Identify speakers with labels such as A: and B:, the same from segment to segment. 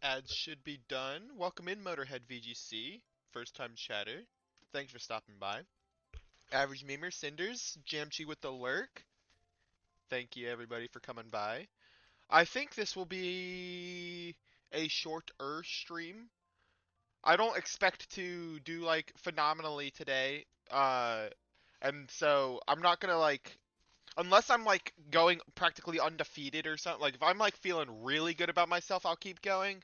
A: Ads should be done. Welcome in, Motorhead VGC. First time chatter. Thanks for stopping by. Average Memer, Cinders, Jamchi with the lurk. Thank you, everybody, for coming by. I think this will be a shorter stream. I don't expect to do, like, phenomenally today. And so I'm not gonna, like, unless I'm, like, going practically undefeated or something. Like, if I'm, like, feeling really good about myself, I'll keep going.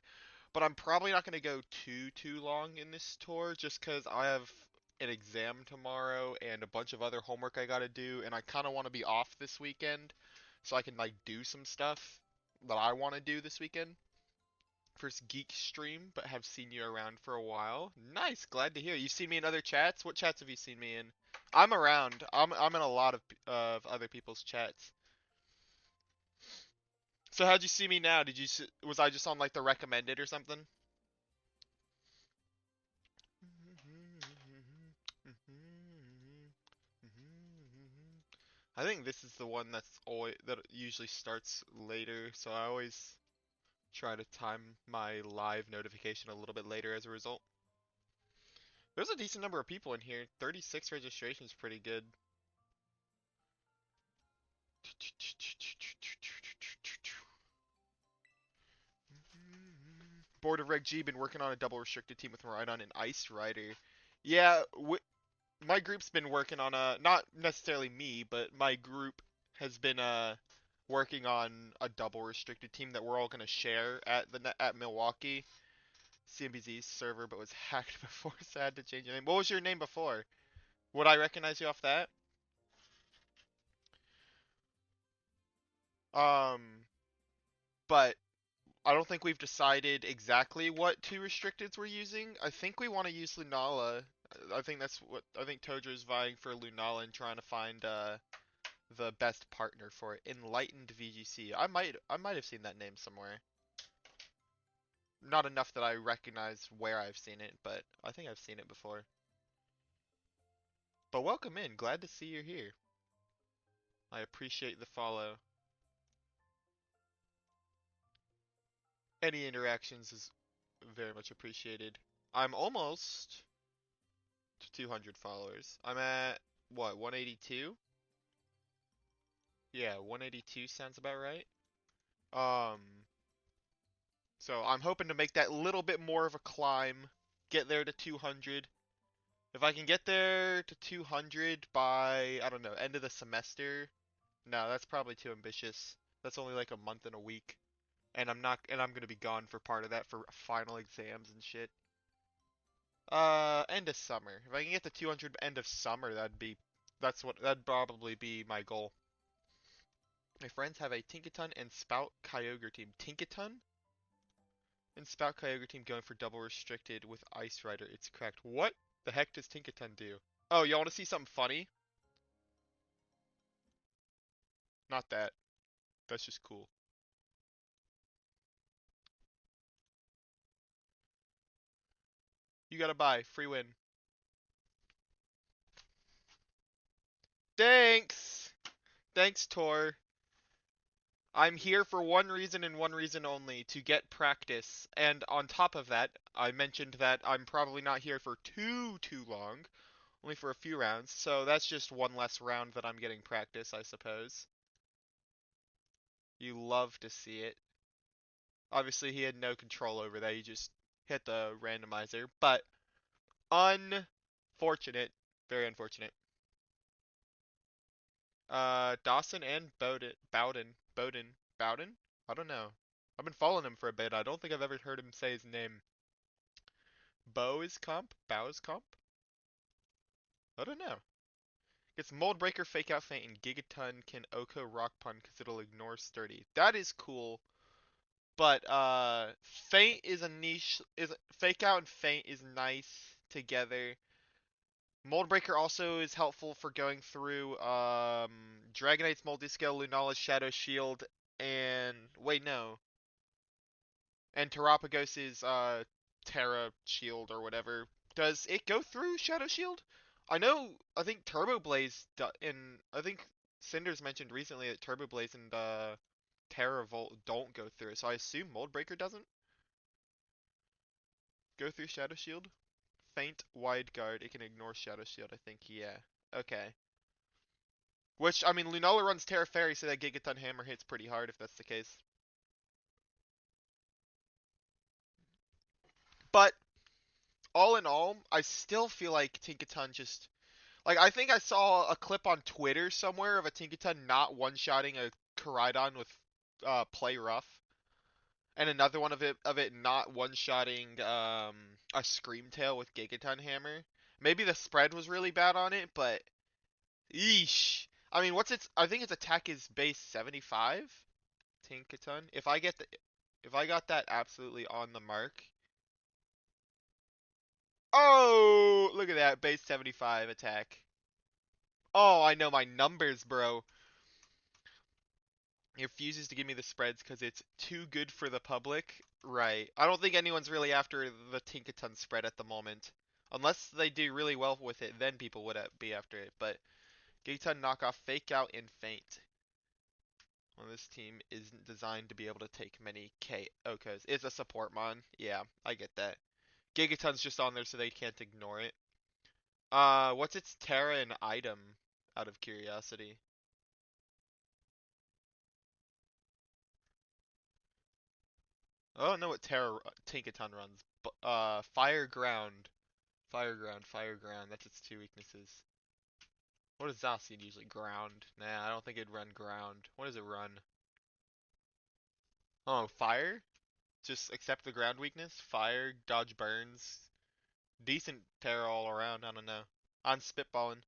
A: But I'm probably not going to go too long in this tour just because I have an exam tomorrow and a bunch of other homework I got to do, and I kind of want to be off this weekend so I can like do some stuff that I want to do this weekend. First geek stream, but have seen you around for a while. Nice, glad to hear. You've seen me in other chats. What chats have you seen me in? I'm around. I'm in a lot of other people's chats. So how'd you see me now? Was I just on like the recommended or something? I think this is the one that usually starts later, so I always try to time my live notification a little bit later as a result. There's a decent number of people in here. 36 registrations, pretty good. Board of Reg G been working on a double restricted team with Rhydon and Ice Rider. Yeah, my group's been working on not necessarily me, but my group has been working on a double restricted team that we're all gonna share at Milwaukee. CMBZ's server, but was hacked before, so I had to change your name. What was your name before? Would I recognize you off that? Um, but I don't think we've decided exactly what two restricteds we're using. I think we want to use Lunala. I think Tojo's vying for Lunala and trying to find the best partner for it. Enlightened VGC. I might have seen that name somewhere. Not enough that I recognize where I've seen it, but I think I've seen it before. But welcome in. Glad to see you're here. I appreciate the follow. Any interactions is very much appreciated. I'm almost to 200 followers. I'm at what, 182? Yeah, 182 sounds about right. Um, so I'm hoping to make that little bit more of a climb, get there to 200. If I can get there to 200 by, I don't know, end of the semester. No, that's probably too ambitious. That's only like a month and a week. And I'm gonna be gone for part of that for final exams and shit. End of summer. If I can get to 200 end of summer, that'd probably be my goal. My friends have a Tinkaton and Spout Kyogre team. Tinkaton and Spout Kyogre team going for double restricted with Ice Rider. It's correct. What the heck does Tinkaton do? Oh, y'all want to see something funny? Not that. That's just cool. You gotta buy. Free win. Thanks! Thanks, Tor. I'm here for one reason and one reason only, to get practice. And on top of that, I mentioned that I'm probably not here for too long, only for a few rounds, so that's just one less round that I'm getting practice, I suppose. You love to see it. Obviously, he had no control over that, he just hit the randomizer, but unfortunate, very unfortunate. Dawson and Bowden? I don't know. I've been following him for a bit. I don't think I've ever heard him say his name. Bow is comp? Bow is comp? I don't know. Gets Mold Breaker, Fake Out Feint, and Gigaton can Oko Rock Pun because it'll ignore Sturdy. That is cool, but Feint is a niche. Is Fake Out and Feint is nice together. Mold Breaker also is helpful for going through Dragonite's Multiscale, Lunala's Shadow Shield, and wait no, and Terapagos's Terra Shield or whatever. Does it go through Shadow Shield? I think Turbo Blaze and I think Cinders mentioned recently that Turbo Blaze and Terra Volt don't go through, so I assume Mold Breaker doesn't. Go through Shadow Shield. Faint wide guard. It can ignore Shadow Shield, I think. Yeah. Okay. Which, I mean, Lunala runs Terra Fairy, so that Gigaton Hammer hits pretty hard if that's the case. But, all in all, I still feel like Tinkaton just... Like, I think I saw a clip on Twitter somewhere of a Tinkaton not one-shotting a Koraidon with Play Rough. And another one of it not one-shotting a Screamtail with Gigaton Hammer. Maybe the spread was really bad on it, but... Eesh. I mean, what's its... I think its attack is base 75? Tinkaton. If I got that absolutely on the mark. Oh, look at that base 75 attack. Oh, I know my numbers, bro. It refuses to give me the spreads because it's too good for the public. Right. I don't think anyone's really after the Tinkaton spread at the moment. Unless they do really well with it, then people would be after it. But Gigaton knockoff, Fake Out, and Faint. Well, this team isn't designed to be able to take many KOs. It's a support mon. Yeah, I get that. Gigaton's just on there so they can't ignore it. What's its Terra and item, out of curiosity? Oh, no, what Terra Tinkaton runs. Fire Ground. Fire Ground, Fire Ground. That's its two weaknesses. What does Zacian usually? Ground. Nah, I don't think it'd run Ground. What does it run? Oh, Fire? Just accept the ground weakness? Fire, dodge burns. Decent Terra all around, I don't know. I'm spitballing.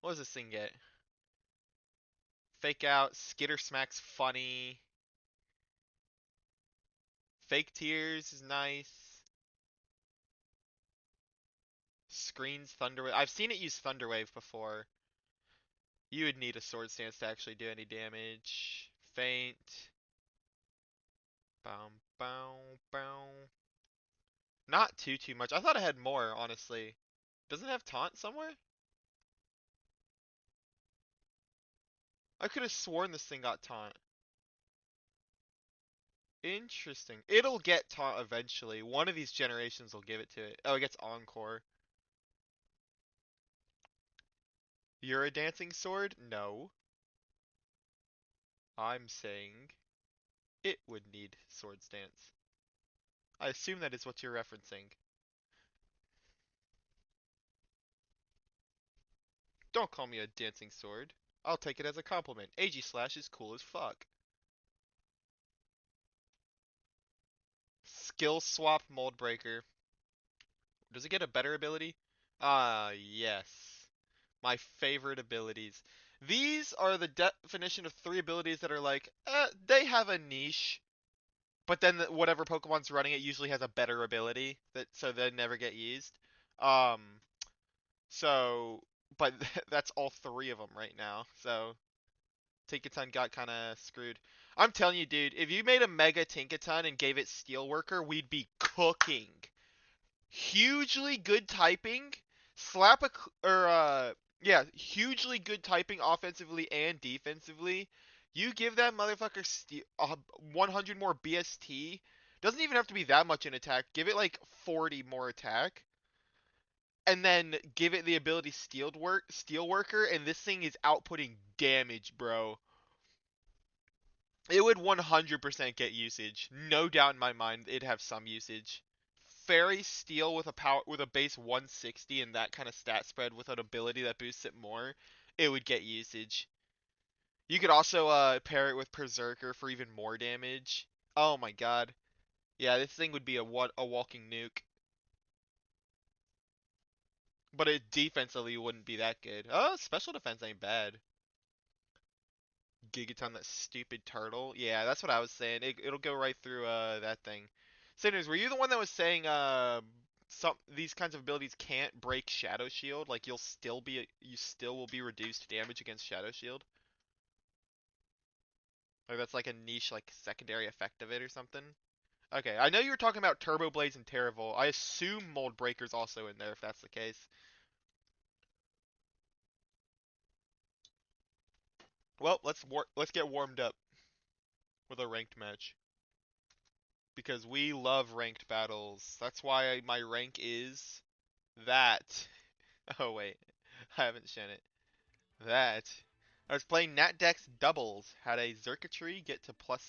A: What does this thing get? Fake Out, Skitter Smack's funny. Fake Tears is nice. Screens Thunderwave. I've seen it use Thunderwave before. You would need a Sword Stance to actually do any damage. Faint. Bow, bow, bow. Not too much. I thought it had more, honestly. Doesn't it have Taunt somewhere? I could have sworn this thing got Taunt. Interesting. It'll get Taunt eventually. One of these generations will give it to it. Oh, it gets Encore. You're a dancing sword? No. I'm saying it would need Sword Stance. I assume that is what you're referencing. Don't call me a dancing sword. I'll take it as a compliment. AG Slash is cool as fuck. Skill Swap Mold Breaker. Does it get a better ability? Ah, yes. My favorite abilities. These are the definition of three abilities that are like, they have a niche, but then whatever Pokemon's running it usually has a better ability that so they never get used. Um, so, but that's all three of them right now. So Tinkaton got kind of screwed. I'm telling you, dude, if you made a Mega Tinkaton and gave it Steelworker, we'd be cooking. Hugely good typing, slap a or yeah, hugely good typing offensively and defensively. You give that motherfucker 100 more BST. Doesn't even have to be that much in attack. Give it like 40 more attack, and then give it the ability Steelworker, and this thing is outputting damage, bro. It would 100% get usage. No doubt in my mind, it'd have some usage. Fairy Steel with a power with a base 160 and that kind of stat spread with an ability that boosts it more, it would get usage. You could also pair it with Berserker for even more damage. Oh my god. Yeah, this thing would be a walking nuke. But it defensively wouldn't be that good. Oh, special defense ain't bad. Gigaton, that stupid turtle. Yeah, that's what I was saying. It'll go right through that thing. Sinners, were you the one that was saying some these kinds of abilities can't break Shadow Shield? Like you still will be reduced damage against Shadow Shield? Like that's like a niche like secondary effect of it or something? Okay, I know you were talking about Turbo Blades and Terravol. I assume Mold Breaker's also in there if that's the case. Well, let's get warmed up. with a ranked match. Because we love ranked battles. That's why my rank is that. Oh wait, I haven't shown it. That. I was playing Natdex doubles, had a Xurkitree get to +6,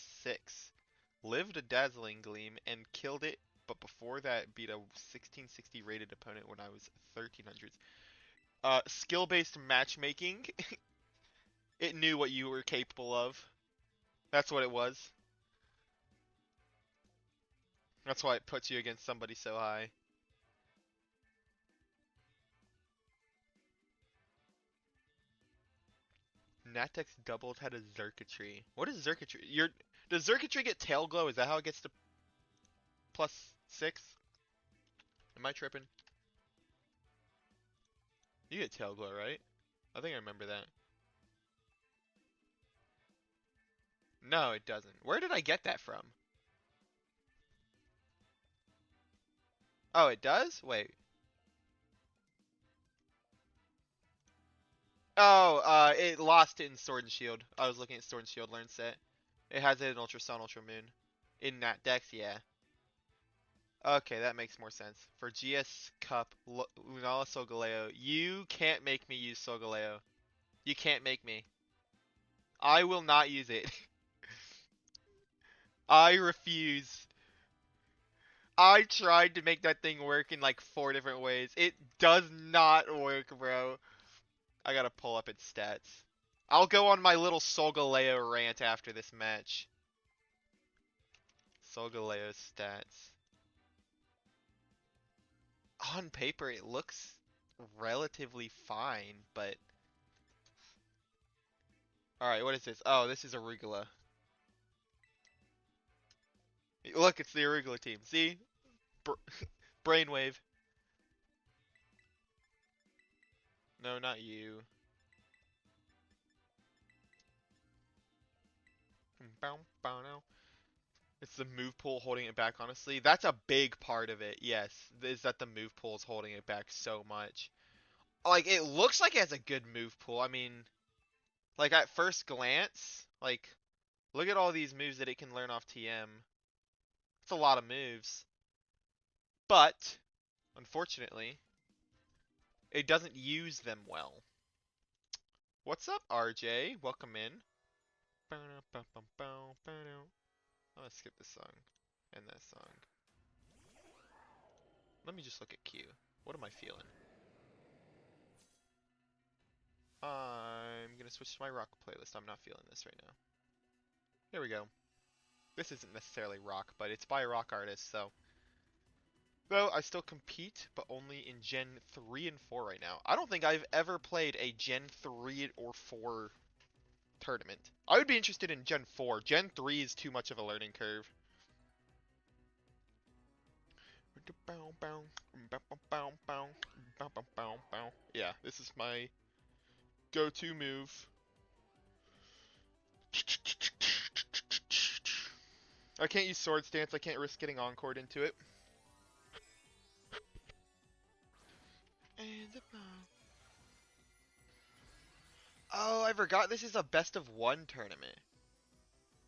A: lived a Dazzling Gleam, and killed it, but before that beat a 1660 rated opponent when I was 1300s. Skill-based matchmaking. It knew what you were capable of. That's what it was. That's why it puts you against somebody so high. Natdex doubled had a Xurkitree. What is Xurkitree? Does Xurkitree get Tail Glow? Is that how it gets to +6? Am I tripping? You get Tail Glow, right? I think I remember that. No, it doesn't. Where did I get that from? Oh, it does? Wait. Oh, it lost it in Sword and Shield. I was looking at Sword and Shield learn set. It has it in Ultra Sun, Ultra Moon. In that Dex, yeah. Okay, that makes more sense. For GS Cup, Lunala Solgaleo, you can't make me use Solgaleo. You can't make me. I will not use it. I refuse. I tried to make that thing work in like 4 different ways. It does not work, bro. I gotta pull up its stats. I'll go on my little Solgaleo rant after this match. Solgaleo stats. On paper, it looks relatively fine, but... Alright, what is this? Oh, this is Arugula. Look, it's the Arugula team. See? Br Brainwave. No, not you. It's the move pool holding it back, honestly. That's a big part of it, yes. Is that the move pool is holding it back so much. Like, it looks like it has a good move pool. I mean, like, at first glance, like, look at all these moves that it can learn off TM. It's a lot of moves. But, unfortunately, it doesn't use them well. What's up, RJ? Welcome in. I'm gonna skip this song and that song. Let me just look at Q. What am I feeling? I'm gonna switch to my rock playlist. I'm not feeling this right now. Here we go. This isn't necessarily rock, but it's by a rock artist, so. Though I still compete, but only in Gen 3 and 4 right now. I don't think I've ever played a Gen 3 or 4 tournament. I would be interested in Gen 4. Gen 3 is too much of a learning curve. Yeah, this is my go-to move. I can't use Sword Stance. I can't risk getting Encored into it. Oh, I forgot this is a best of 1 tournament.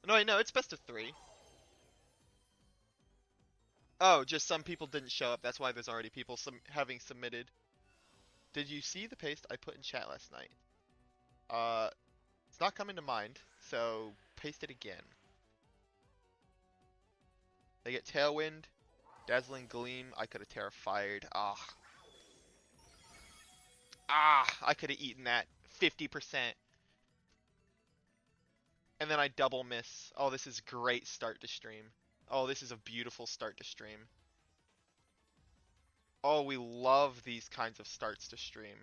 A: No, I know it's best of 3. Oh, just some people didn't show up. That's why there's already people having submitted. Did you see the paste I put in chat last night? It's not coming to mind, so paste it again. They get Tailwind, Dazzling Gleam. I could have Terrified. I could have eaten that 50%. And then I double miss. Oh, this is great start to stream. Oh, this is a beautiful start to stream. Oh, we love these kinds of starts to stream.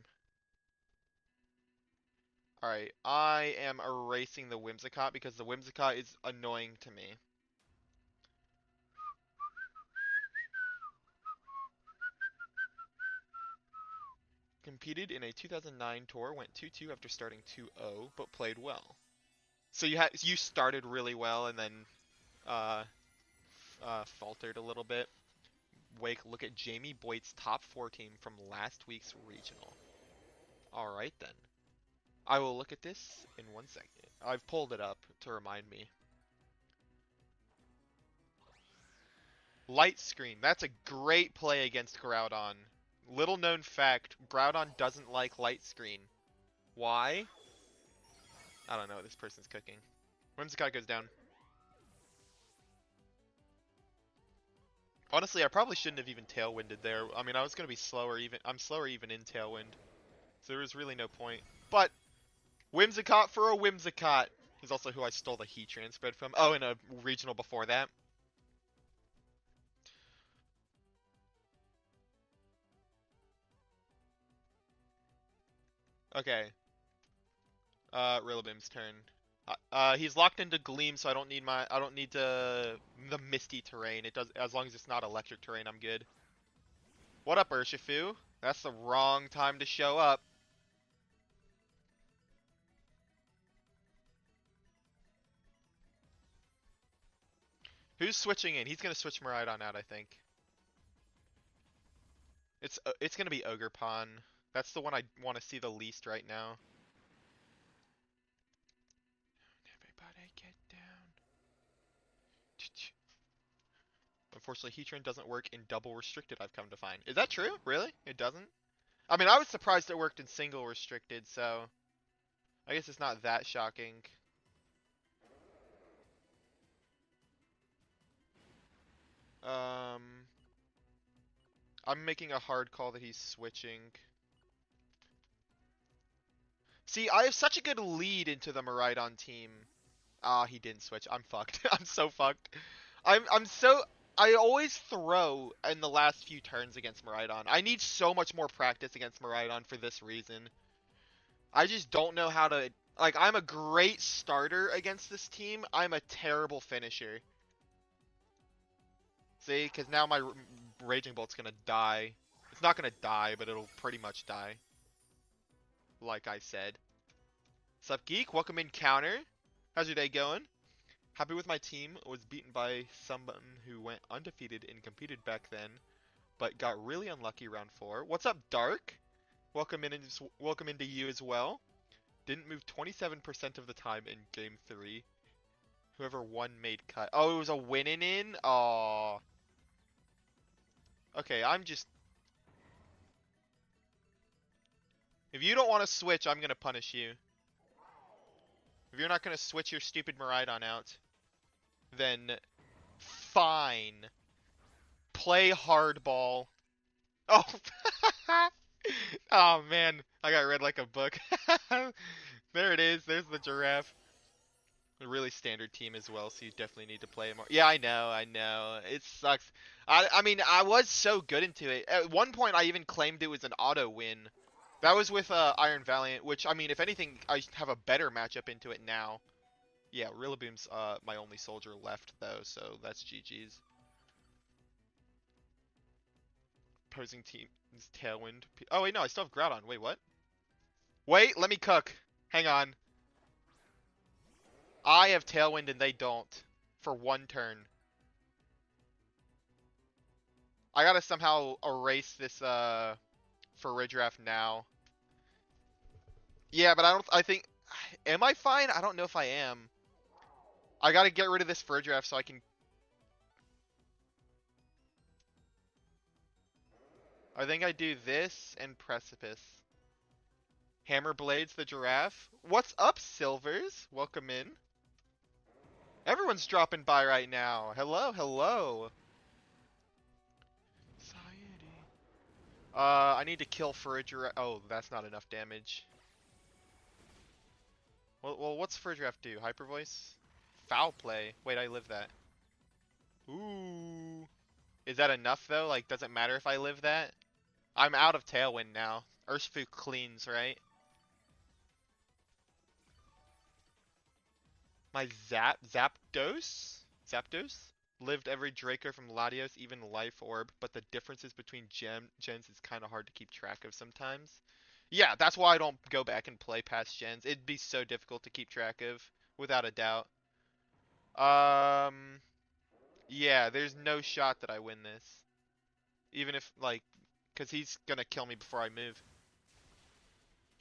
A: Alright, I am erasing the Whimsicott because the Whimsicott is annoying to me. Competed in a 2009 tour, went 2-2 after starting 2-0, but played well. So you started really well and then faltered a little bit. Wake, look at Jamie Boyd's top 4 team from last week's regional. Alright then. I will look at this in 1 second. I've pulled it up to remind me. Light Screen. That's a great play against Groudon. Little known fact, Groudon doesn't like Light Screen. Why? I don't know what this person's cooking. Whimsicott goes down. Honestly, I probably shouldn't have even Tailwinded there. I mean, I was going to be slower even. I'm slower even in Tailwind. So there was really no point. But Whimsicott for a Whimsicott. He's also who I stole the Heatran spread from. Oh, in a regional before that. Okay. Rillaboom's turn. He's locked into Gleam, so I don't need the Misty terrain. It does, as long as it's not electric terrain, I'm good. What up, Urshifu? That's the wrong time to show up. Who's switching in? He's gonna switch Miraidon out, I think. It's gonna be Ogerpon. That's the one I want to see the least right now. Everybody get down. Unfortunately, Heatran doesn't work in double restricted, I've come to find. Is that true? Really? It doesn't? I mean, I was surprised it worked in single restricted, so I guess it's not that shocking. Um, I'm making a hard call that he's switching. See, I have such a good lead into the Miraidon team. Ah, he didn't switch. I'm fucked. I'm so fucked. I'm so I always throw in the last few turns against Miraidon. I need so much more practice against Miraidon for this reason. I just don't know how to like I'm a great starter against this team. I'm a terrible finisher. See, because now my Raging Bolt's gonna die. It's not gonna die, but it'll pretty much die. Like I said. Sup, Geek? Welcome in, Counter. How's your day going? Happy with my team. Was beaten by someone who went undefeated and competed back then, but got really unlucky round 4. What's up, Dark? Welcome into you as well. Didn't move 27% of the time in game 3. Whoever won made cut. Oh, it was a winning in? Aww. Okay, I'm just... If you don't want to switch, I'm going to punish you. If you're not going to switch your stupid Miraidon out, then fine. Play hardball. Oh, oh man, I got read like a book. There it is. There's the giraffe. A really standard team as well, so you definitely need to play more. Yeah, I know, I know. It sucks. I mean, I was so good into it. At one point, I even claimed it was an auto win. That was with Iron Valiant, which, I mean, if anything, I have a better matchup into it now. Yeah, Rillaboom's my only soldier left, though, so that's GG's. Opposing team's Tailwind. Oh, wait, no, I still have Groudon. Wait, what? Wait, let me cook. Hang on. I have Tailwind and they don't. For one turn. I gotta somehow erase this, for Riddraft now. Yeah, but I think... Am I fine? I don't know if I am. I gotta get rid of this for Riddraft so I can... I think I do this and Precipice. Hammer Blades the Giraffe. What's up, Silvers? Welcome in. Everyone's dropping by right now. Hello, hello. Society. I need to kill Farigiraf. Oh, that's not enough damage. Well, what's Farigiraf do? Hyper Voice? Foul Play. Wait, I live that. Ooh. Is that enough, though? Like, does it matter if I live that? I'm out of Tailwind now. Urshifu cleans, right? My Zapdos lived every Draco from Latios, even Life Orb, but the differences between gens is kind of hard to keep track of sometimes. Yeah, that's why I don't go back and play past gens. It'd be so difficult to keep track of, without a doubt. Yeah, there's no shot that I win this. Even if, like, because he's gonna kill me before I move.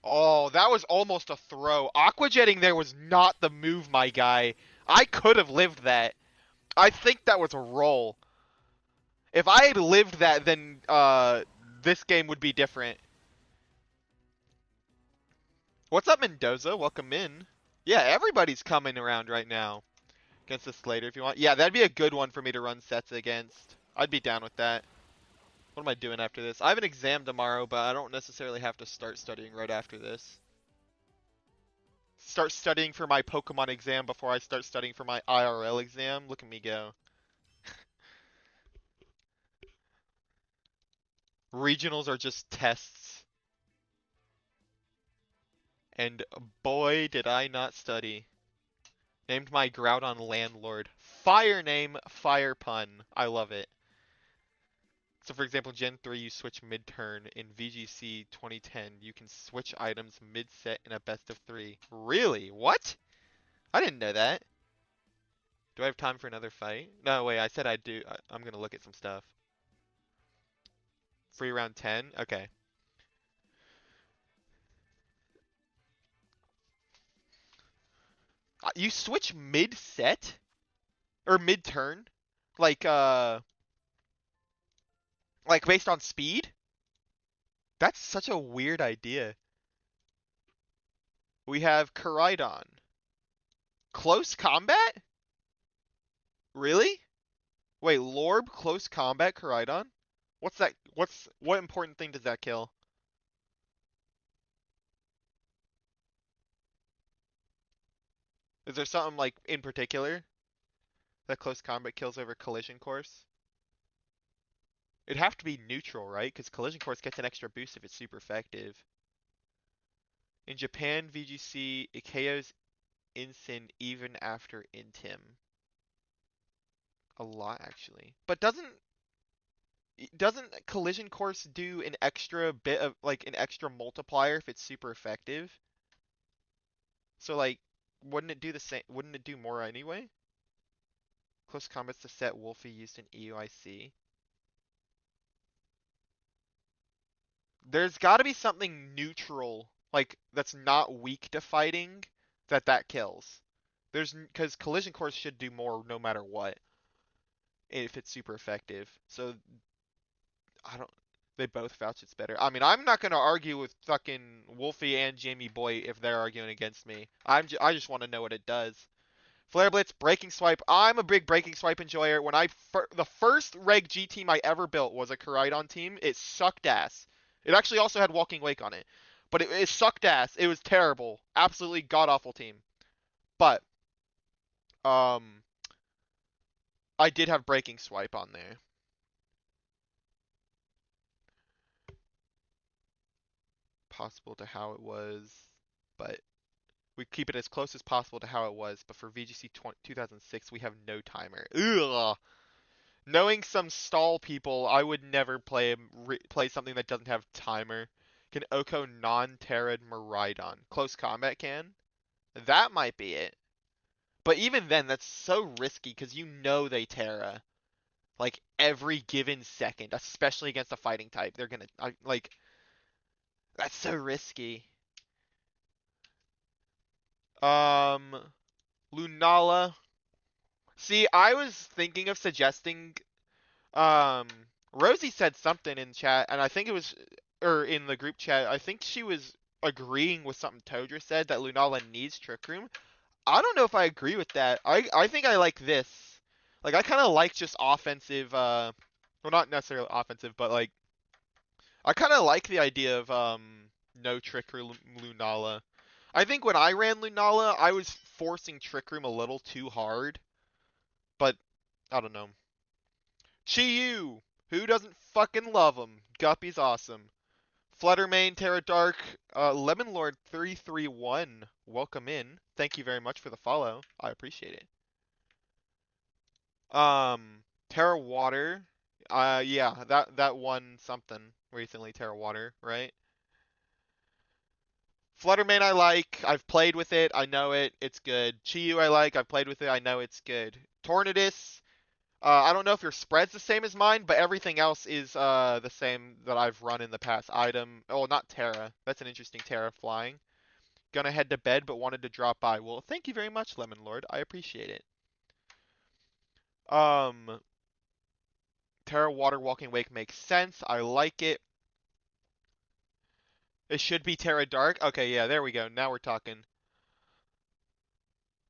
A: Oh, that was almost a throw. Aqua Jetting there was not the move, my guy. I could have lived that. I think that was a roll. If I had lived that, then this game would be different. What's up, Mendoza? Welcome in. Yeah, everybody's coming around right now against the Slater if you want. Yeah, that'd be a good one for me to run sets against. I'd be down with that. What am I doing after this? I have an exam tomorrow, but I don't necessarily have to start studying right after this. Start studying for my Pokemon exam before I start studying for my IRL exam. Look at me go. Regionals are just tests. And boy, did I not study. Named my Groudon Landlord. Fire name, fire pun. I love it. So for example, Gen 3 you switch mid-turn. In VGC 2010, you can switch items mid-set in a best of 3. Really? What? I didn't know that. Do I have time for another fight? No, wait, I said I do. I'm gonna look at some stuff. Free round 10? Okay. You switch mid-set? Or mid-turn? Like, like based on speed? That's such a weird idea. We have Koraidon. Close combat? Really? Wait, Lorb close combat Koraidon? What's that? What important thing does that kill? Is there something like in particular that close combat kills over collision course? It'd have to be neutral, right? Because collision course gets an extra boost if it's super effective. In Japan, VGC, it KOs Incin even after Intim. A lot, actually. But doesn't collision course do an extra bit of like an extra multiplier if it's super effective? So like, wouldn't it do the same? Wouldn't it do more anyway? Close combat's the set Wolfie used in EUIC. There's got to be something neutral, like that's not weak to fighting, that kills. There's because collision course should do more no matter what if it's super effective. So I don't. They both vouch it's better. I mean, I'm not gonna argue with fucking Wolfie and Jamie Boy if they're arguing against me. I just want to know what it does. Flare Blitz, Breaking Swipe. I'm a big Breaking Swipe enjoyer. When the first Reg G team I ever built was a Koraidon team. It sucked ass. It actually also had Walking Wake on it, but it sucked ass. It was terrible, absolutely god awful team. But um, I did have Breaking Swipe on there. Possible to how it was, but we keep it as close as possible to how it was. But for VGC 2006, we have no timer. Ugh. Knowing some stall people, I would never play something that doesn't have timer. Can Oko non-Terra Miraidon? Close combat can? That might be it. But even then, that's so risky because you know they Terra. Like, every given second, especially against a fighting type. They're gonna, like, that's so risky. Lunala. See, I was thinking of suggesting Um, Rosie said something in chat, and I think it was, or in the group chat, I think she was agreeing with something Todra said that Lunala needs Trick Room. I don't know if I agree with that. I think I like this. Like, I kind of like just offensive, well, not necessarily offensive, but like, I kind of like the idea of, no Trick Room Lunala. I think when I ran Lunala, I was forcing Trick Room a little too hard, but I don't know. Chi-Yu! Who doesn't fucking love him? Guppy's awesome. Fluttermane, Terra Dark, Lemon Lord 331. Welcome in. Thank you very much for the follow. I appreciate it. Terra Water. Yeah, that won something recently, Terra Water, right? Fluttermane I like. I've played with it. I know it. It's good. Chi-Yu I like. I've played with it. I know it's good. Tornadus. I don't know if your spread's the same as mine, but everything else is the same that I've run in the past. Item, oh, not Terra. That's an interesting Terra flying. Gonna head to bed, but wanted to drop by. Well, thank you very much, Lemon Lord. I appreciate it. Um, Terra Water Walking Wake makes sense. I like it. It should be Terra Dark. Okay, yeah, there we go. Now we're talking.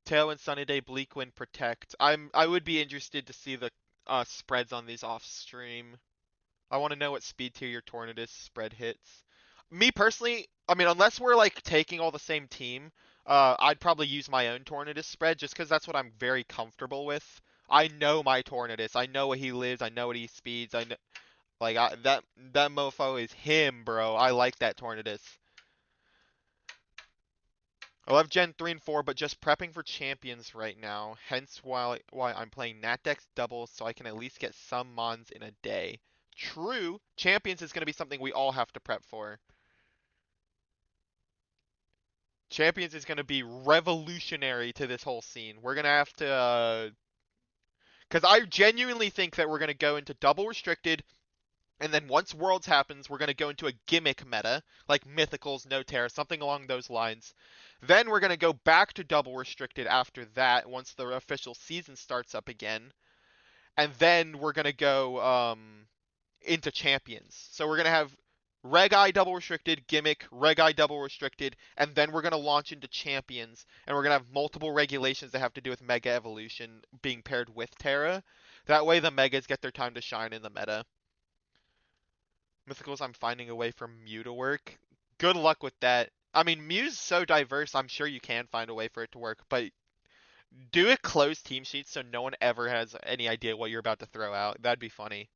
A: Tailwind, Sunny Day, Bleak Wind, Protect. I would be interested to see the spreads on these off stream. I want to know what speed tier your Tornadus spread hits. Me personally, I mean, unless we're like taking all the same team, I'd probably use my own Tornadus spread just because that's what I'm very comfortable with. I know my Tornadus. I know what he lives. I know what he speeds. I know, like that mofo is him, bro. I like that Tornadus. I love Gen 3 and 4, but just prepping for champions right now. Hence why I'm playing Natdex doubles so I can at least get some mons in a day. True, champions is going to be something we all have to prep for. Champions is going to be revolutionary to this whole scene. We're going to have to, because I genuinely think that we're going to go into double restricted, and then once Worlds happens, we're going to go into a gimmick meta, like Mythicals, No Terror, something along those lines. Then we're going to go back to double restricted after that, once the official season starts up again. And then we're going to go into champions. So we're going to have Reg-I double restricted, gimmick, Reg-I double restricted, and then we're going to launch into champions. And we're going to have multiple regulations that have to do with Mega Evolution being paired with Terra. That way the Megas get their time to shine in the meta. Mythicals, I'm finding a way for Mew to work. Good luck with that. I mean, Mew's so diverse, I'm sure you can find a way for it to work, but do a closed team sheet so no one ever has any idea what you're about to throw out. That'd be funny.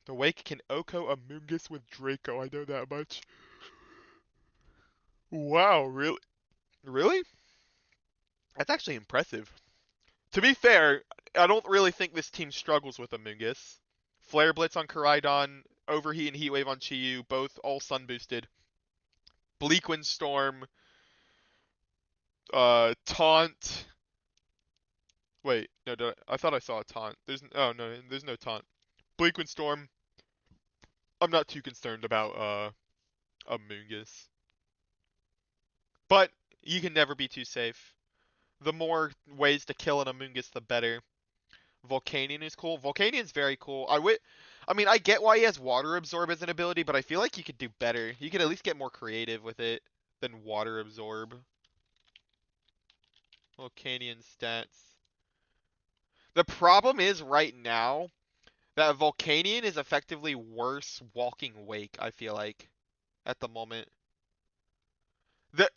A: The Wake can Oko Amoonguss with Draco, I know that much. Wow, really? Really? That's actually impressive. To be fair, I don't really think this team struggles with Amoonguss. Flare Blitz on Koraidon, Overheat and Heatwave on Chiyu, both all sun boosted. Bleak Wind Storm, Taunt. Wait, no, I thought I saw a taunt. There's no taunt. Bleak Wind Storm. I'm not too concerned about Amoonguss. But you can never be too safe. The more ways to kill an Amoonguss, the better. Volcanion is cool. Volcanian's very cool. I mean, I get why he has Water Absorb as an ability, but I feel like you could do better. You could at least get more creative with it than Water Absorb. Volcanion stats. The problem is right now that Volcanion is effectively worse Walking Wake, I feel like, at the moment.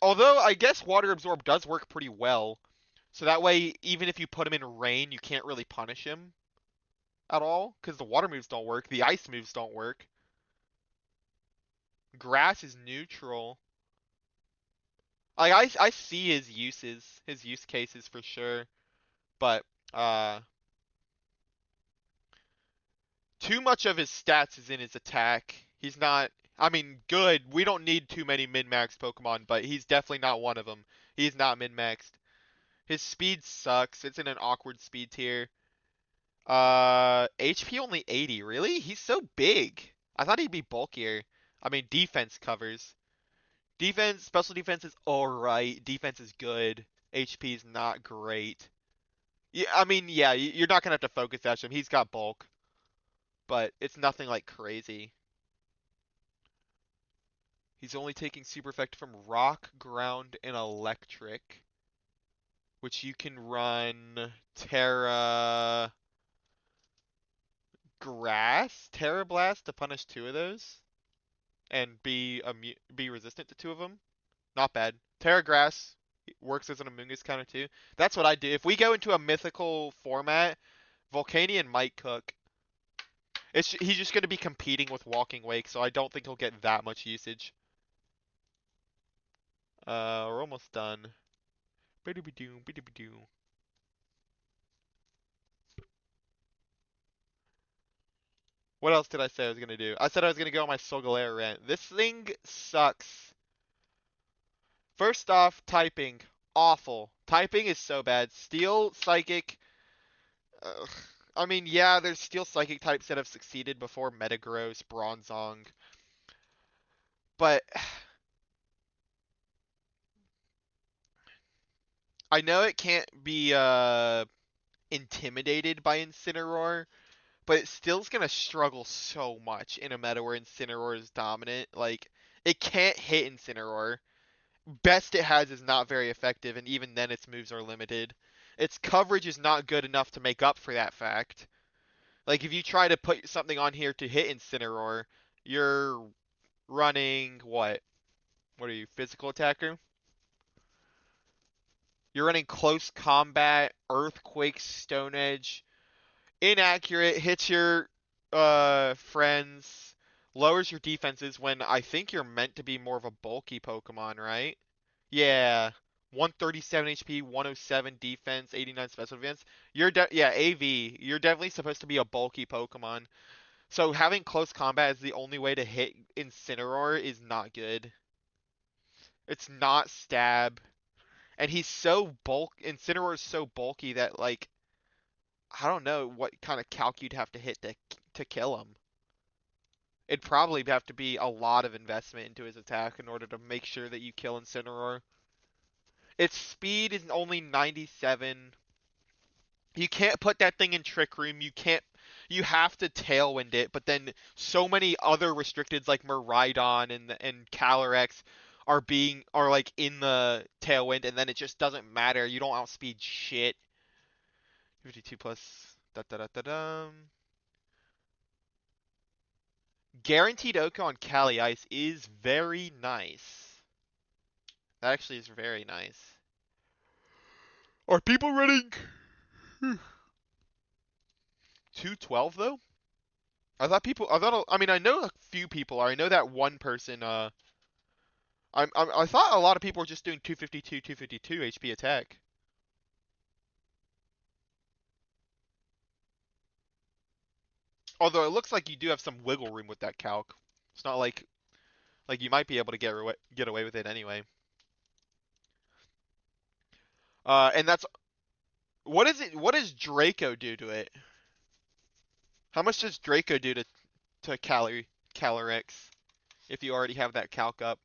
A: Although I guess Water Absorb does work pretty well, so that way even if you put him in rain, you can't really punish him at all, because the water moves don't work, the ice moves don't work. Grass is neutral. Like I see his use cases for sure, but uh too much of his stats is in his attack. He's not, I mean, good. We don't need too many min-max Pokemon, but he's definitely not one of them. He's not min-maxed. His speed sucks. It's in an awkward speed tier. HP only 80. Really? He's so big. I thought he'd be bulkier. I mean, defense covers. Defense, special defense is alright. Defense is good. HP is not great. Yeah, I mean, yeah, you're not gonna have to focus at him. He's got bulk, but it's nothing like crazy. He's only taking super effect from rock, ground, and electric, which you can run Terra Grass, Terra Blast to punish two of those, and be resistant to two of them. Not bad. Terra Grass works as an Amoonguss counter too. That's what I do. If we go into a mythical format, Volcanion might cook. He's just going to be competing with Walking Wake, so I don't think he'll get that much usage. We're almost done. What else did I say I was gonna do? I said I was gonna go on my Solgaleo rant. This thing sucks. First off, typing. Awful. Typing is so bad. Steel, Psychic. Ugh. I mean, yeah, there's Steel Psychic types that have succeeded before Metagross, Bronzong. But I know it can't be intimidated by Incineroar, but it still's gonna struggle so much in a meta where Incineroar is dominant. Like, it can't hit Incineroar. Best it has is not very effective, and even then its moves are limited. Its coverage is not good enough to make up for that fact. Like, if you try to put something on here to hit Incineroar, you're running what? What are you, physical attacker? You're running close combat, earthquake, stone edge, inaccurate, hits your friends, lowers your defenses when I think you're meant to be more of a bulky Pokemon, right? Yeah. 137 HP, 107 defense, 89 special defense. Yeah, AV. You're definitely supposed to be a bulky Pokemon. So having close combat as the only way to hit Incineroar is not good. It's not stab. And he's so Incineroar is so bulky that, like, I don't know what kind of calc you'd have to hit to kill him. It'd probably have to be a lot of investment into his attack in order to make sure that you kill Incineroar. Its speed is only 97. You can't put that thing in Trick Room. You can't. You have to Tailwind it, but then so many other restricteds like Miraidon and Calyrex are like in the Tailwind, and then it just doesn't matter. You don't outspeed shit. 52 plus. Da da da da da. Guaranteed Oko on Cali Ice is very nice. That actually is very nice. Are people running 212 though? I mean, I know a few people are. I know that one person. I thought a lot of people were just doing 252, 252 HP attack. Although it looks like you do have some wiggle room with that calc. It's not like you might be able to get away with it anyway. And that's what is it? What does Draco do to it? How much does Draco do to Calyrex if you already have that calc up?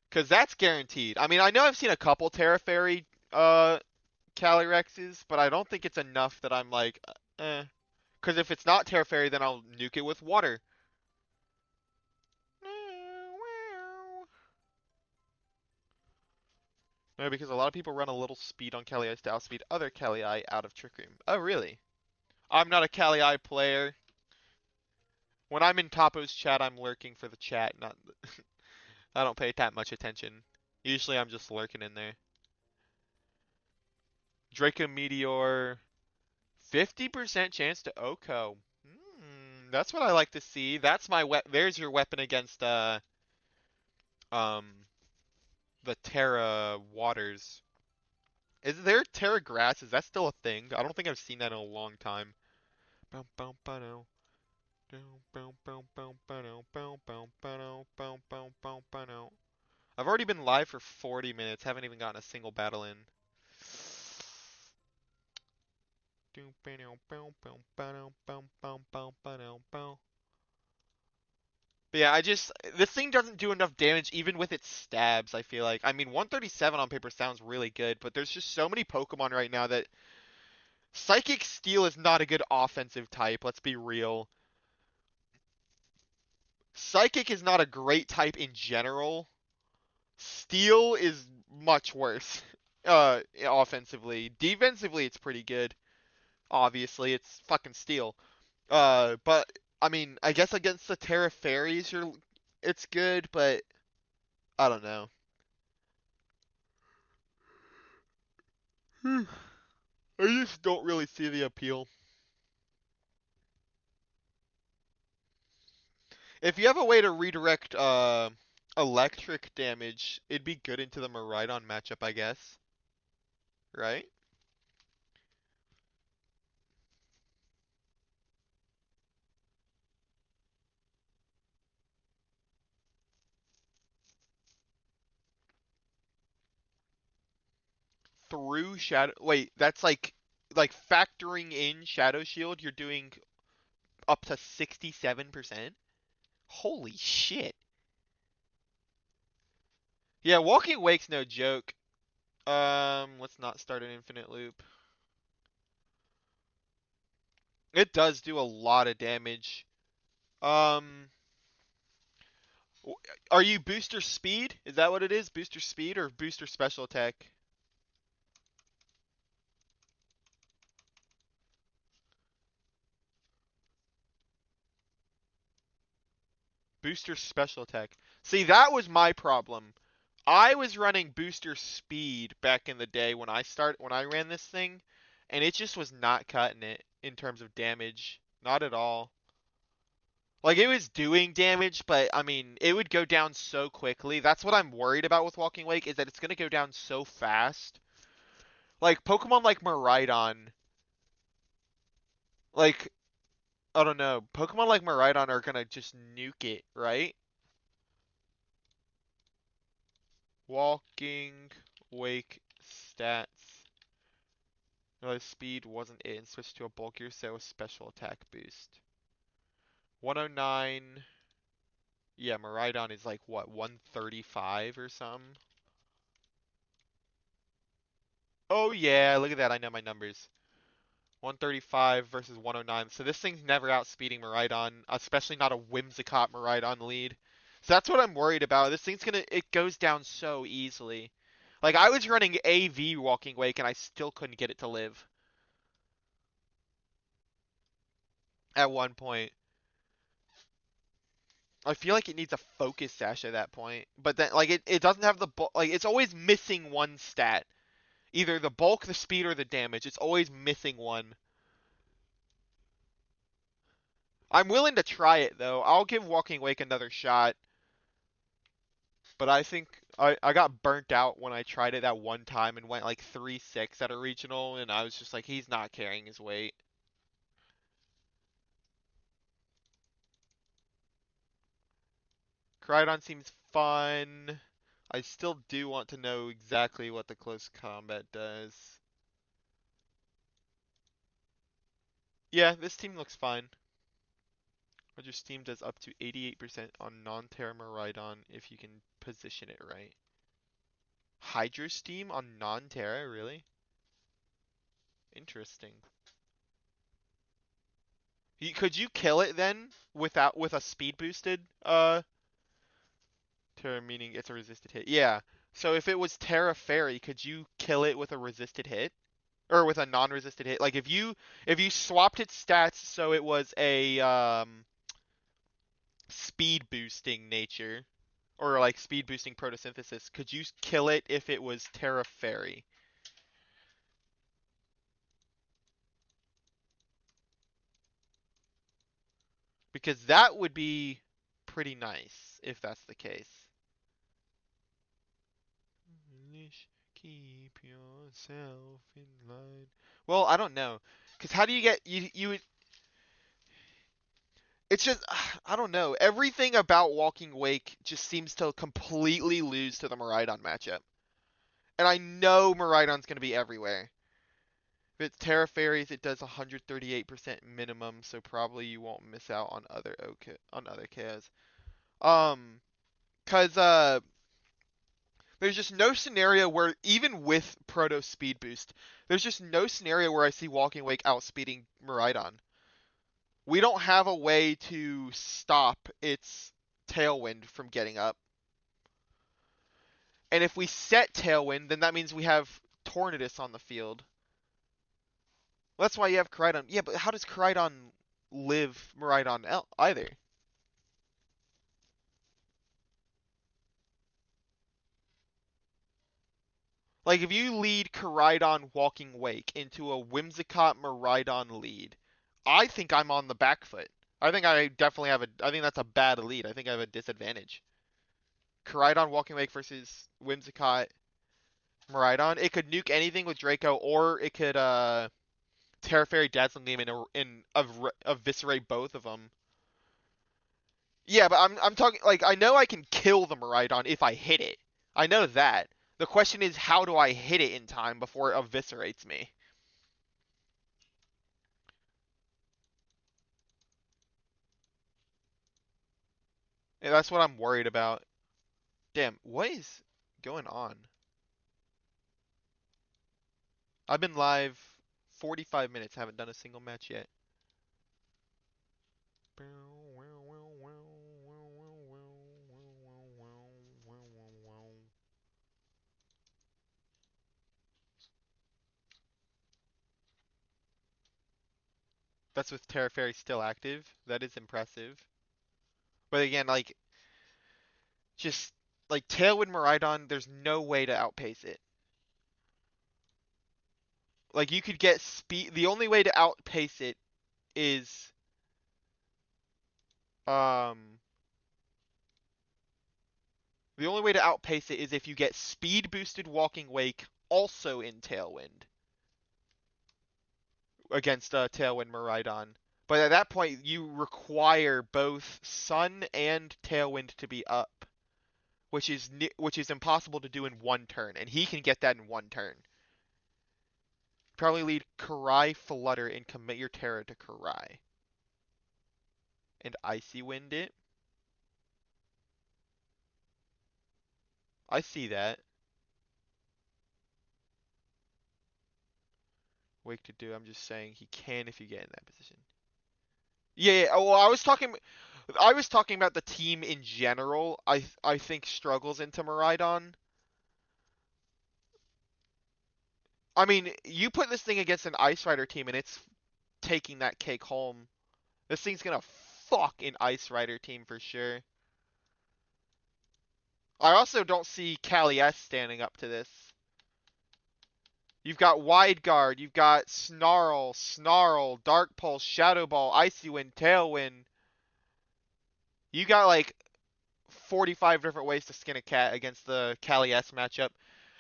A: Because that's guaranteed. I mean, I know I've seen a couple Terra Fairy Calyrexes, but I don't think it's enough that I'm like, eh. Because if it's not Terra Fairy, then I'll nuke it with water. No, because a lot of people run a little speed on Cali to outspeed other Cali out of Trick Room. Oh, really? I'm not a Cali player. When I'm in Topo's chat, I'm lurking for the chat. Not, I don't pay that much attention. Usually, I'm just lurking in there. Draco Meteor, 50% chance to Oko. That's what I like to see. That's my There's your weapon against um the Terra waters. Is there Terra grass? Is that still a thing? I don't think I've seen that in a long time. I've already been live for 40 minutes. Haven't even gotten a single battle in. But yeah, this thing doesn't do enough damage even with its stabs, I feel like. I mean, 137 on paper sounds really good, but there's just so many Pokemon right now that Psychic Steel is not a good offensive type, let's be real. Psychic is not a great type in general. Steel is much worse offensively. Defensively it's pretty good. Obviously, it's fucking Steel. But I mean, I guess against the Terra Fairies it's good, but I don't know. I just don't really see the appeal. If you have a way to redirect electric damage, it'd be good into the Miraidon matchup, I guess. Right? Through Shadow. Wait, that's like factoring in Shadow Shield, you're doing up to 67%? Holy shit. Yeah, Walking Awake's no joke. Let's not start an infinite loop. It does do a lot of damage. Um, are you booster speed? Is that what it is? Booster speed or booster special attack? Booster special attack. See, that was my problem. I was running booster speed back in the day when I ran this thing, and it just was not cutting it in terms of damage. Not at all. Like it was doing damage, but I mean, it would go down so quickly. That's what I'm worried about with Walking Wake is that it's gonna go down so fast. Like Pokemon like Miraidon, like I don't know, Pokemon like Miraidon are gonna just nuke it, right? Walking Wake stats. Realized speed wasn't it and switched to a bulkier set with special attack boost. 109. Yeah, Miraidon is like what, 135 or something? Oh yeah, look at that. I know my numbers. 135 versus 109. So this thing's never outspeeding Miraidon, especially not a Whimsicott Miraidon lead. So that's what I'm worried about. This thing's it goes down so easily. Like I was running AV Walking Wake and I still couldn't get it to live at one point. I feel like it needs a focus sash at that point. But then like it doesn't have the like it's always missing one stat. Either the bulk, the speed, or the damage. It's always missing one. I'm willing to try it though. I'll give Walking Wake another shot. But I think I got burnt out when I tried it that one time and went like 3-6 at a regional, and I was just like, he's not carrying his weight. Crydon seems fun. I still do want to know exactly what the close combat does. Yeah, this team looks fine. Roger Steam does up to 88% on non-Terra Miraidon if you can position it right. Hydro Steam on non-Terra, really? Interesting. Could you kill it then with a speed boosted Terra, meaning it's a resisted hit? Yeah. So if it was Terra Fairy, could you kill it with a resisted hit? Or with a non-resisted hit? Like if you swapped its stats so it was a speed boosting nature or like speed boosting photosynthesis, could you kill it if it was Terra Fairy? Because that would be pretty nice if that's the case. Keep yourself in line. Well, I don't know. Because how do you get you it's just I don't know. Everything about Walking Wake just seems to completely lose to the Miraidon matchup. And I know Miraidon's going to be everywhere. If it's Terra Fairies, it does 138% minimum, so probably you won't miss out on other KOs. Um, cause there's just no scenario where even with Proto Speed Boost, there's just no scenario where I see Walking Wake outspeeding Miraidon. We don't have a way to stop its Tailwind from getting up. And if we set Tailwind, then that means we have Tornadus on the field. Well, that's why you have Koraidon. Yeah, but how does Koraidon live Miraidon either? Like, if you lead Koraidon Walking Wake into a Whimsicott Miraidon lead, I think I'm on the back foot. I think I definitely have I think that's a bad lead. I think I have a disadvantage. Koraidon Walking Wake versus Whimsicott Miraidon. It could nuke anything with Draco, or it could Terra Fairy Dazzling Gleam and eviscerate both of them. Yeah, but I'm talking like I know I can kill the Miraidon if I hit it. I know that. The question is how do I hit it in time before it eviscerates me? And that's what I'm worried about. Damn, what is going on? I've been live 45 minutes, haven't done a single match yet. That's with Terra Fairy still active. That is impressive. But again, like, just like Tailwind Miraidon, there's no way to outpace it. Like, you could get speed. The only way to outpace it is um the only way to outpace it is if you get speed boosted Walking Wake also in Tailwind against Tailwind Miraidon. But at that point, you require both Sun and Tailwind to be up, which is impossible to do in one turn, and he can get that in one turn. Probably lead Karai Flutter and commit your Terra to Karai. And Icy Wind it. I see that. Wake to do. I'm just saying he can if you get in that position. Yeah. Well, I was talking about the team in general. I think struggles into Miraidon. I mean, you put this thing against an Ice Rider team and it's taking that cake home. This thing's gonna fuck an Ice Rider team for sure. I also don't see Cali S standing up to this. You've got Wide Guard, you've got Snarl, Dark Pulse, Shadow Ball, Icy Wind, Tailwind. You got like 45 different ways to skin a cat against the Cali S matchup.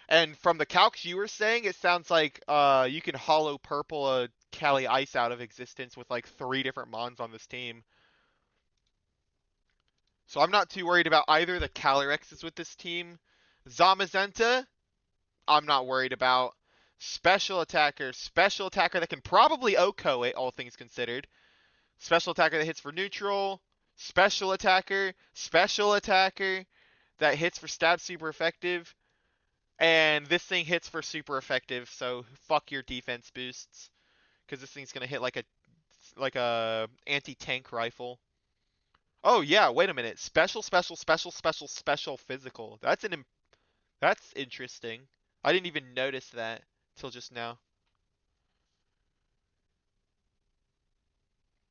A: And from the calcs you were saying, it sounds like you can hollow purple a Cali Ice out of existence with like 3 different mons on this team. So I'm not too worried about either the Calirexes with this team. Zamazenta, I'm not worried about. Special attacker that can probably OHKO it, all things considered. Special attacker that hits for neutral. Special attacker that hits for stab super effective. And this thing hits for super effective, so fuck your defense boosts. Because this thing's gonna hit like a anti-tank rifle. Oh yeah, wait a minute. Special physical. That's interesting. I didn't even notice that till just now.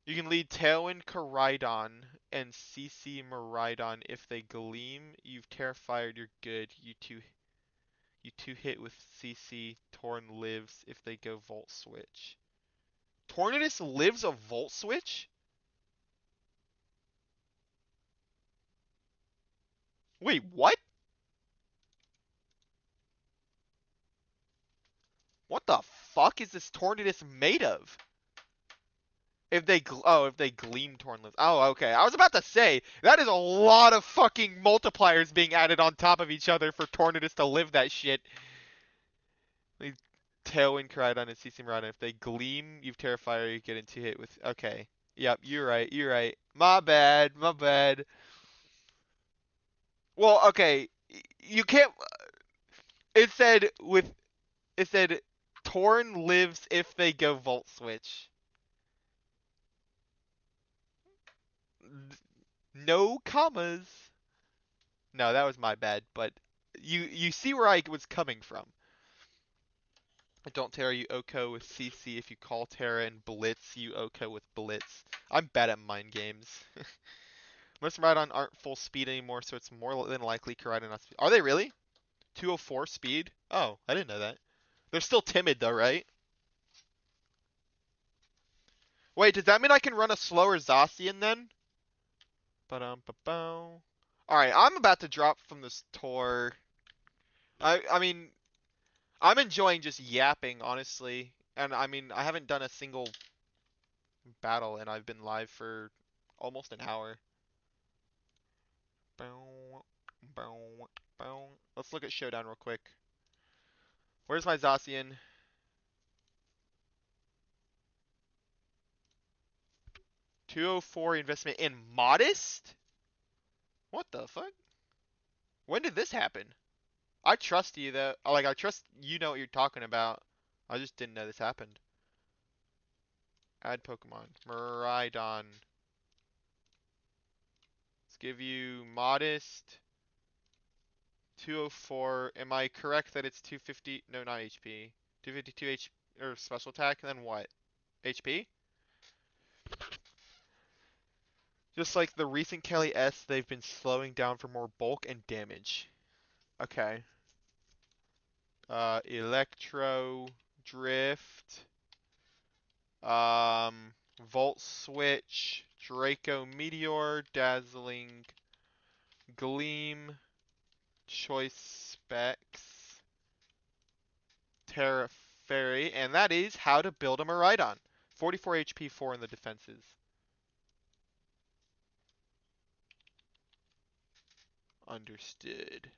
A: You can lead Tailwind Koraidon and CC Miraidon if they gleam. You've Terrified, you're good. You two hit with CC. Torn lives if they go Volt Switch. Tornadus lives a Volt Switch? Wait, what? What the fuck is this Tornadus made of? If they gleam torn limbs. Oh, okay. I was about to say that is a lot of fucking multipliers being added on top of each other for Tornadus to live that shit. Tailwind Koraidon and CC Miraidon. If they gleam, you've Terrifier, you get into hit with. Okay. Yep, you're right. You're right. My bad. My bad. Well, okay. You can't. It said with. It said Torn lives if they go Volt Switch. No commas. No, that was my bad, but you see where I was coming from. Don't Terra, you OHKO with CC. If you call Terra and Blitz, you OHKO with Blitz. I'm bad at mind games. Most Miraidon aren't full speed anymore, so it's more than likely Koraidon not speed. Are they really? 204 speed? Oh, I didn't know that. They're still timid though, right? Wait, does that mean I can run a slower Zacian then? Ba-dum-ba-bow. Alright, I'm about to drop from this tour. I mean, I'm enjoying just yapping, honestly. And I mean, I haven't done a single battle and I've been live for almost an hour. Let's look at Showdown real quick. Where's my Zacian? 204 investment in Modest? What the fuck? When did this happen? I trust you though. Like, I trust you know what you're talking about. I just didn't know this happened. Add Pokemon. Miraidon. Let's give you Modest. 204. Am I correct that it's 250? No, not HP. 252 H or special attack, and then what? HP? Just like the recent Kelly S, they've been slowing down for more bulk and damage. Okay. Electro Drift. Volt Switch. Draco Meteor. Dazzling Gleam. Choice Specs. Terra Fairy. And that is how to build a Miraidon. 44 HP, 4 in the defenses. Understood.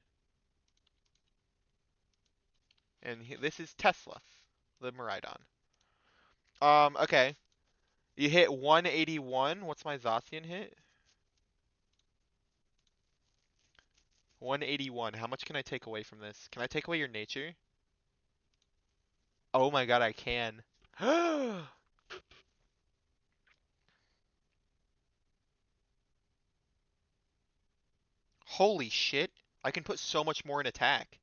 A: And this is Tesla, the Miraidon. Okay. You hit 181. What's my Zacian hit? 181. How much can I take away from this? Can I take away your nature? Oh my god, I can. Holy shit. I can put so much more in attack.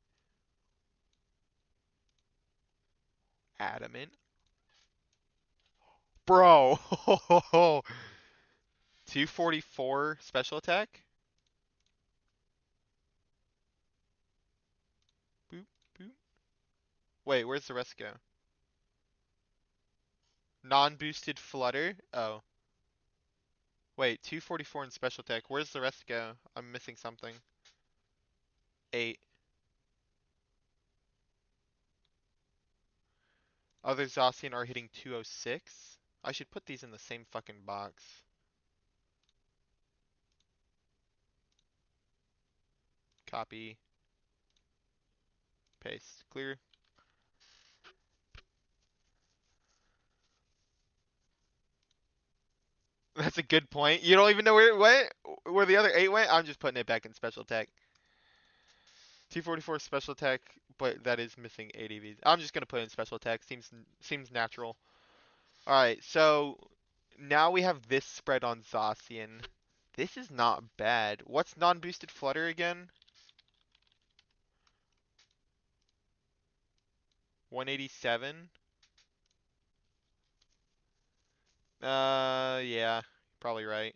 A: Adamant. Bro. 244 special attack? Boop, boop. Wait, where's the rest go? Non-boosted flutter? Oh. Wait, 244 in special attack. Where's the rest go? I'm missing something. 8. Other Zacian are hitting 206. I should put these in the same fucking box. Copy. Paste. Clear. That's a good point. You don't even know where it went? Where the other 8 went? I'm just putting it back in special attack. 244 special attack, but that is missing 8 EVs. I'm just gonna put it in special attack. Seems natural. Alright, so now we have this spread on Zacian. This is not bad. What's non-boosted flutter again? 187? Yeah, probably right.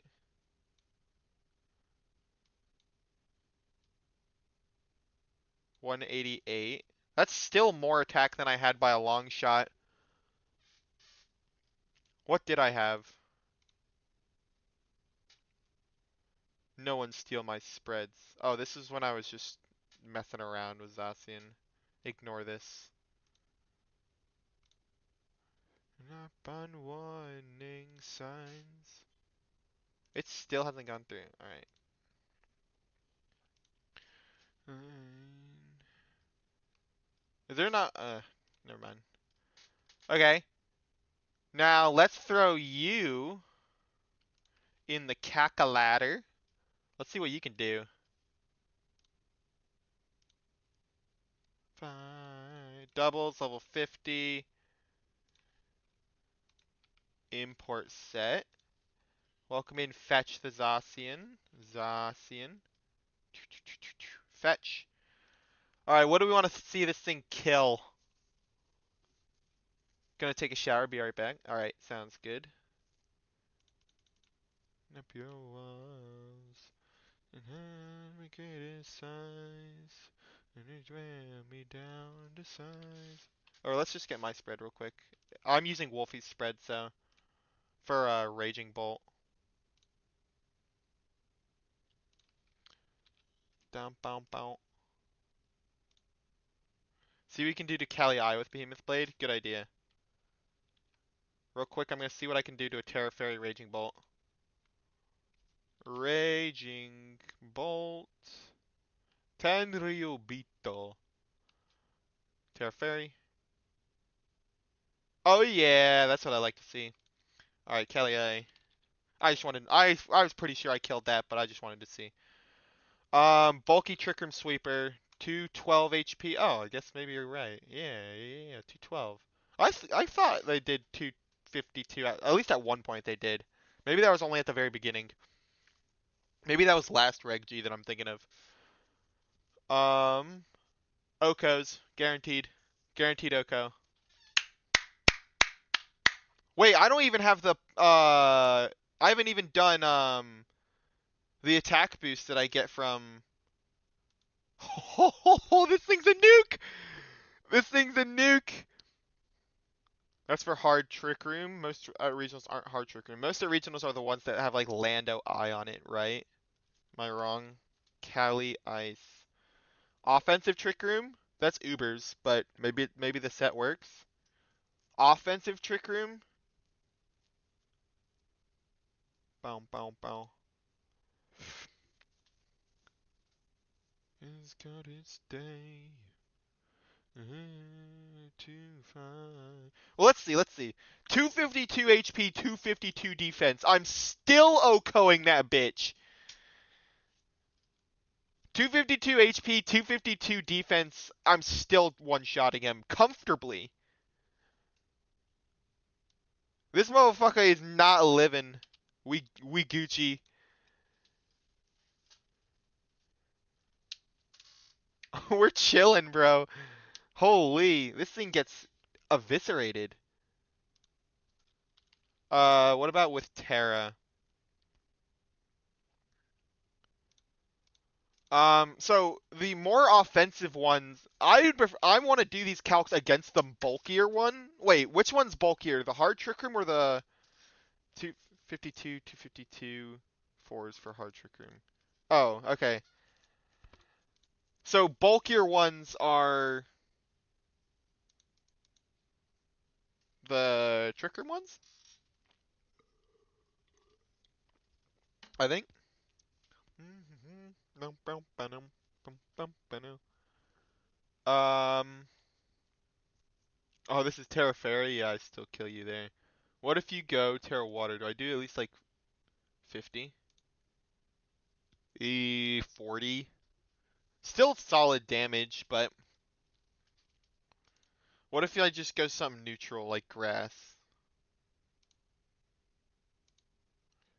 A: 188. That's still more attack than I had by a long shot. What did I have? No one steal my spreads. Oh, this is when I was just messing around with Zacian. Ignore this. Up on warning signs. It still hasn't gone through. Alright. Is there not never mind. Okay. Now let's throw you in the cackalader. Let's see what you can do. Fine. Doubles, level 50. Import set. Welcome in, fetch the Zacian. Zacian. Fetch. Alright, what do we want to see this thing kill? Gonna take a shower, be right back. Alright, sounds good. Up your walls and have me greatest size. And it wear me down to size. Or let's just get my spread real quick. I'm using Wolfie's spread, so for Raging Bolt. Down, bow, bow. See what we can do to Kali I with Behemoth Blade? Good idea. Real quick, I'm gonna see what I can do to a Terra Fairy Raging Bolt. Raging Bolt. Tenryubito. Terra Fairy. Oh yeah, that's what I like to see. Alright, Kelly I just wanted I was pretty sure I killed that, but I just wanted to see. Bulky Trick Room Sweeper, 212 HP. Oh, I guess maybe you're right. Yeah, 212. I thought they did 252 at least at one point they did. Maybe that was only at the very beginning. Maybe that was last Reg G that I'm thinking of. Okos, guaranteed. Guaranteed Oko. Wait, I don't even have the I haven't even done the attack boost that I get from. Oh, this thing's a nuke! This thing's a nuke! That's for hard trick room. Most regionals aren't hard trick room. Most of the regionals are the ones that have like Lando Eye on it, right? Am I wrong? Cali Ice. Offensive trick room? That's Uber's, but maybe the set works. Offensive trick room? Bow bow bow. It's got its day. Too fine. Well, let's see. 252 HP, 252 defense. I'm still OHKOing that bitch. 252 HP, 252 defense. I'm still one-shotting him comfortably. This motherfucker is not living. We Gucci. We're chilling, bro. Holy, this thing gets eviscerated. What about with Terra? So the more offensive ones, I want to do these calcs against the bulkier one. Wait, which one's bulkier? The hard trick room or the 252, 252 fours for hard trick room? Oh, okay. So bulkier ones are the trick room ones, I think. Um. Oh, this is Terra Fairy. Yeah, I still kill you there. What if you go Terra Water? Do I do at least like 50? 40. Still solid damage, but what if I just go something neutral like grass?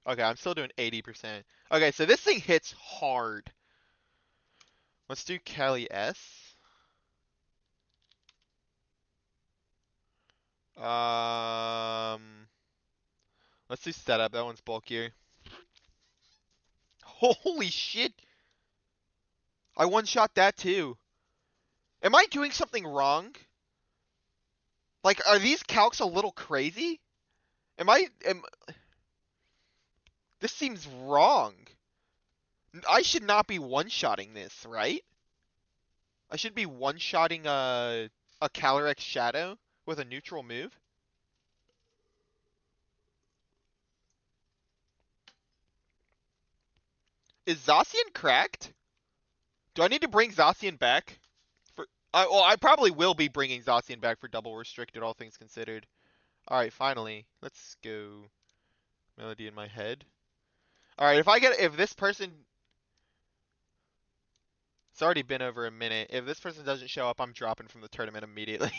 A: Okay, I'm still doing 80%. Okay, so this thing hits hard. Let's do Cali S. Um, let's do setup. That one's bulkier. Holy shit! I one-shot that too. Am I doing something wrong? Like, are these calcs a little crazy? This seems wrong. I should not be one-shotting this, right? I should be one-shotting a Calyrex Shadow with a neutral move. Is Zacian cracked? Do I need to bring Zacian back? Well, I probably will be bringing Zacian back for double restricted, all things considered. Alright, finally. Let's go. Melody in my head. Alright, if this person... It's already been over a minute. If this person doesn't show up, I'm dropping from the tournament immediately.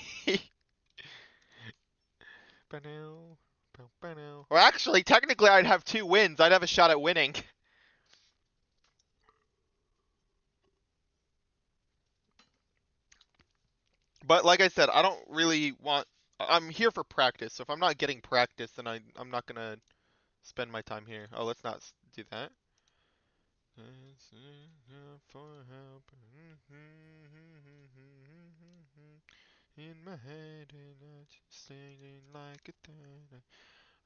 A: Or actually, technically I'd have 2 wins. I'd have a shot at winning. But like I said, I don't really want... I'm here for practice, so if I'm not getting practice, then I'm not gonna spend my time here. Oh, let's not do that. For help. In my head and I'm standing like a third.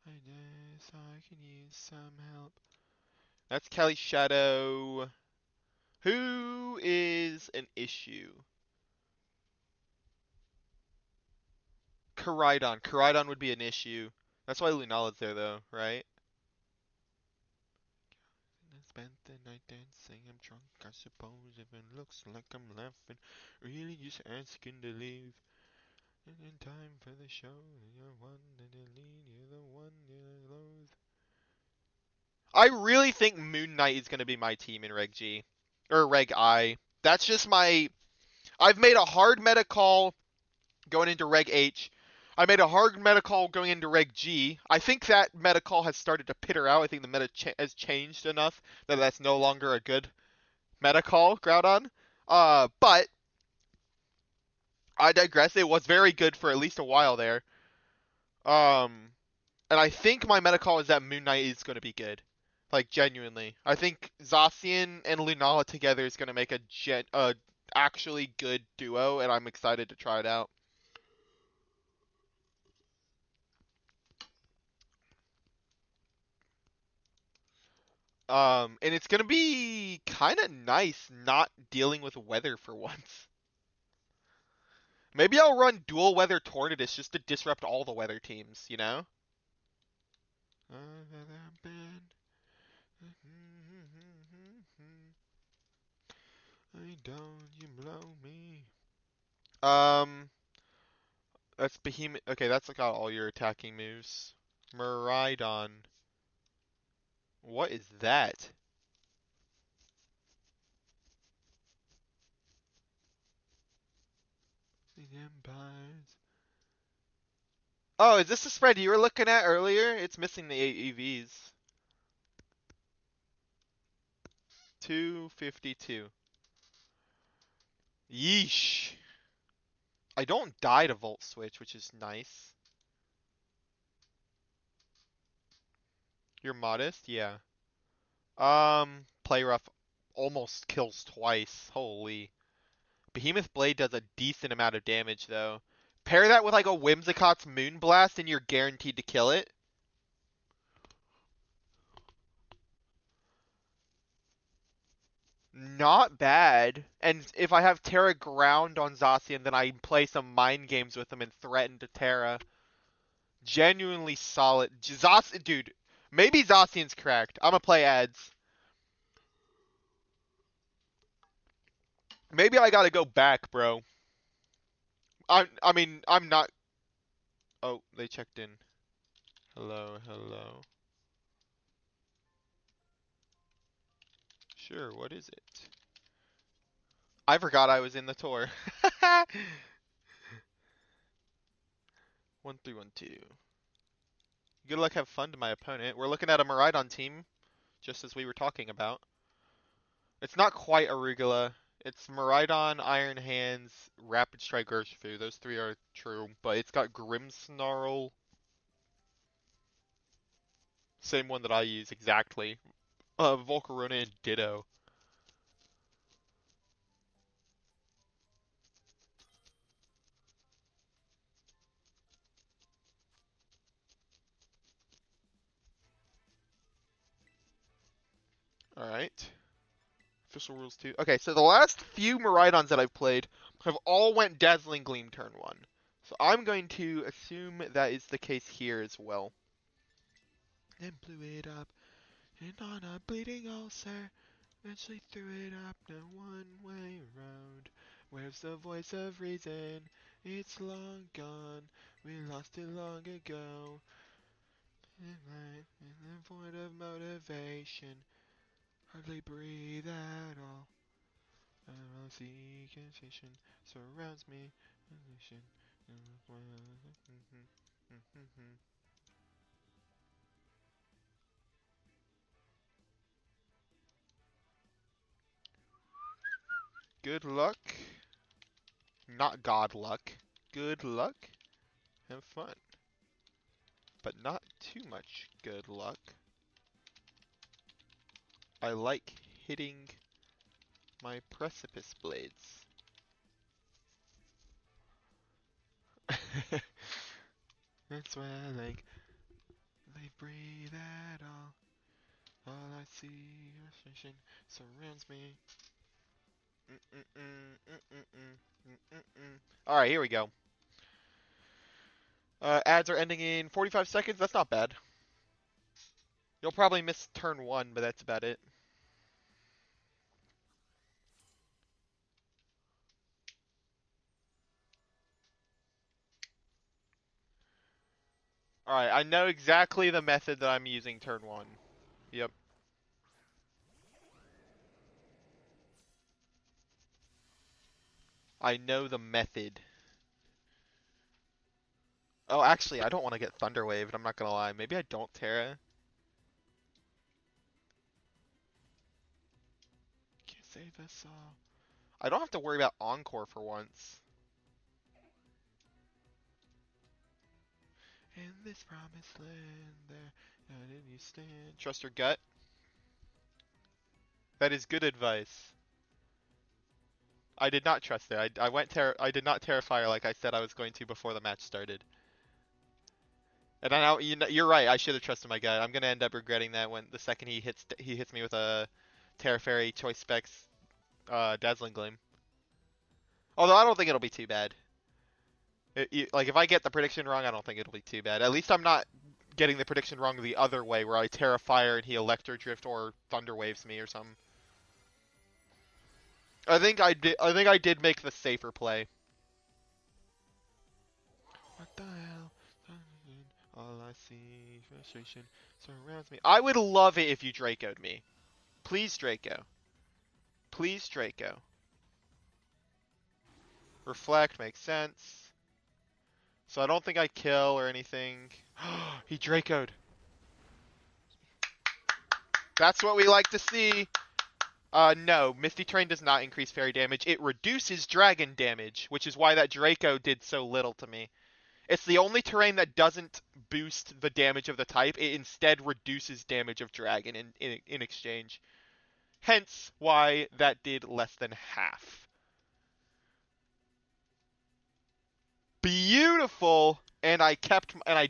A: I guess I can use some help. That's Kelly Shadow. Who is an issue? Koraidon. Koraidon would be an issue. That's why Lunala's there though, right? I spent the night dancing, I'm drunk, I suppose. If it looks like I'm laughing, really just asking to leave. And in time for the show, you're one that I lead, you're the one that I loathe. I really think Moon Knight is going to be my team in Reg G. Or Reg I. That's just my... I've made a hard meta call going into Reg H. I made a hard meta call going into Reg G. I think that meta call has started to peter out. I think the meta has changed enough that that's no longer a good meta call, Groudon. But I digress. It was very good for at least a while there. And I think my meta call is that Moon Knight is going to be good. Like, genuinely. I think Zacian and Lunala together is going to make a actually good duo, and I'm excited to try it out. And it's going to be kind of nice not dealing with weather for once. Maybe I'll run dual weather Tornadus just to disrupt all the weather teams, you know? I don't you blow me. Um, that's Behemoth. Okay, that's got all your attacking moves. Miraidon. What is that? The Empires. Oh, is this the spread you were looking at earlier? It's missing the 8 EVs. 252. Yeesh. I don't die to Volt Switch, which is nice. You're modest? Yeah. Play rough almost kills twice. Holy. Behemoth Blade does a decent amount of damage, though. Pair that with like a Whimsicott's Moonblast and you're guaranteed to kill it. Not bad. And if I have Terra Ground on Zacian, then I play some mind games with him and threaten to Terra. Genuinely solid. Dude, maybe Zacian's cracked. I'm gonna play ads. Maybe I gotta go back, bro. I mean, I'm not. Oh, they checked in. Hello, hello. Sure, what is it? I forgot I was in the tour. 1312. Good luck, have fun to my opponent. We're looking at a Miraidon team, just as we were talking about. It's not quite Arugula. It's Miraidon, Iron Hands, Rapid Strike, Urshifu. Those three are true, but it's got Grimmsnarl. Same one that I use, exactly. Volcarona and Ditto. Alright. Official rules 2. Okay, so the last few Miraidons that I've played have all went Dazzling Gleam turn 1. So I'm going to assume that is the case here as well. Then blew it up, and on a bleeding ulcer, eventually threw it up the one-way road. Where's the voice of reason? It's long gone, we lost it long ago. In the void of motivation, hardly breathe at all. I see confusion surrounds me. Good luck. Not god luck. Good luck. Have fun. But not too much good luck. I like hitting my precipice blades. That's why I like they breathe at all. All I see frustration surrounds me. Alright, here we go. Ads are ending in 45 seconds. That's not bad. You'll probably miss turn 1, but that's about it. Alright, I know exactly the method that I'm using turn 1. Yep. I know the method. Oh, actually, I don't want to get Thunder Waved, I'm not gonna lie. Maybe I don't Terra. Can't save us all. I don't have to worry about Encore for once. In this promised land, there, how did you stand? Trust your gut. That is good advice. I did not trust it. I did not Terrifier like I said I was going to before the match started. And I know you're right. I should have trusted my gut. I'm gonna end up regretting that when the second he hits me with a Terra Fairy Choice Specs Dazzling Gleam. Although I don't think it'll be too bad. Like if I get the prediction wrong, I don't think it'll be too bad. At least I'm not getting the prediction wrong the other way, where I Terrifier and he Electro Drift or Thunder Waves me or something. I think I did. I think I did make the safer play. What the hell? All I see, frustration surrounds me. I would love it if you Draco'd me. Please, Draco. Please, Draco. Reflect makes sense. So I don't think I kill or anything. He Draco'd. That's what we like to see. No, Misty Terrain does not increase fairy damage. It reduces dragon damage, which is why that Draco did so little to me. It's the only terrain that doesn't boost the damage of the type. It instead reduces damage of dragon in exchange. Hence why that did less than half. Beautiful! And I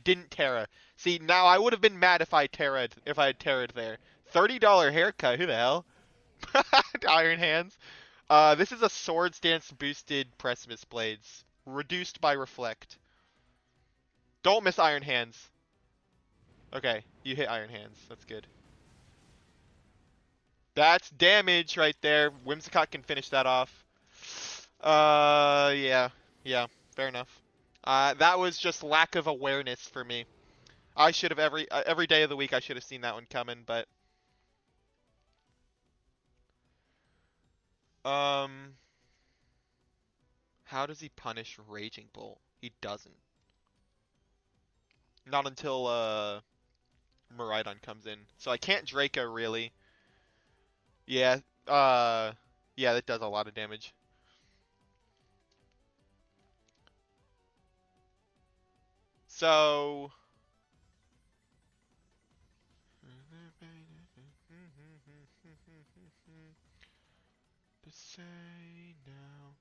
A: didn't Terra. See, now I would have been mad if I had Terra'd there. $30 haircut, who the hell? Iron Hands. This is a Swords Dance boosted Precipice Blades. Reduced by Reflect. Don't miss Iron Hands. Okay, you hit Iron Hands. That's good. That's damage right there. Whimsicott can finish that off. Yeah. Yeah, fair enough. That was just lack of awareness for me. I should have every day of the week I should have seen that one coming, but how does he punish Raging Bolt? He doesn't. Not until Miraidon comes in. So I can't Draco really. Yeah, yeah, that does a lot of damage. So to say now.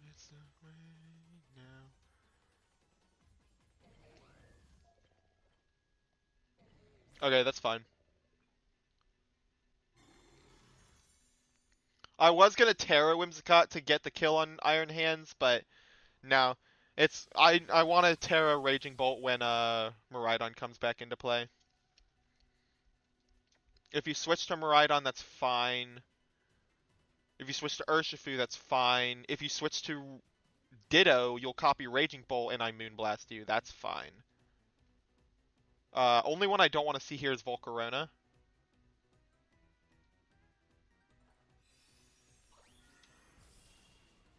A: It's the way now. Okay, that's fine. I was gonna Terra Whimsicott to get the kill on Iron Hands, but no. I want to Terra Raging Bolt when Miraidon comes back into play. If you switch to Miraidon, that's fine. If you switch to Urshifu, that's fine. If you switch to Ditto, you'll copy Raging Bolt and I Moonblast you. That's fine. Only one I don't want to see here is Volcarona.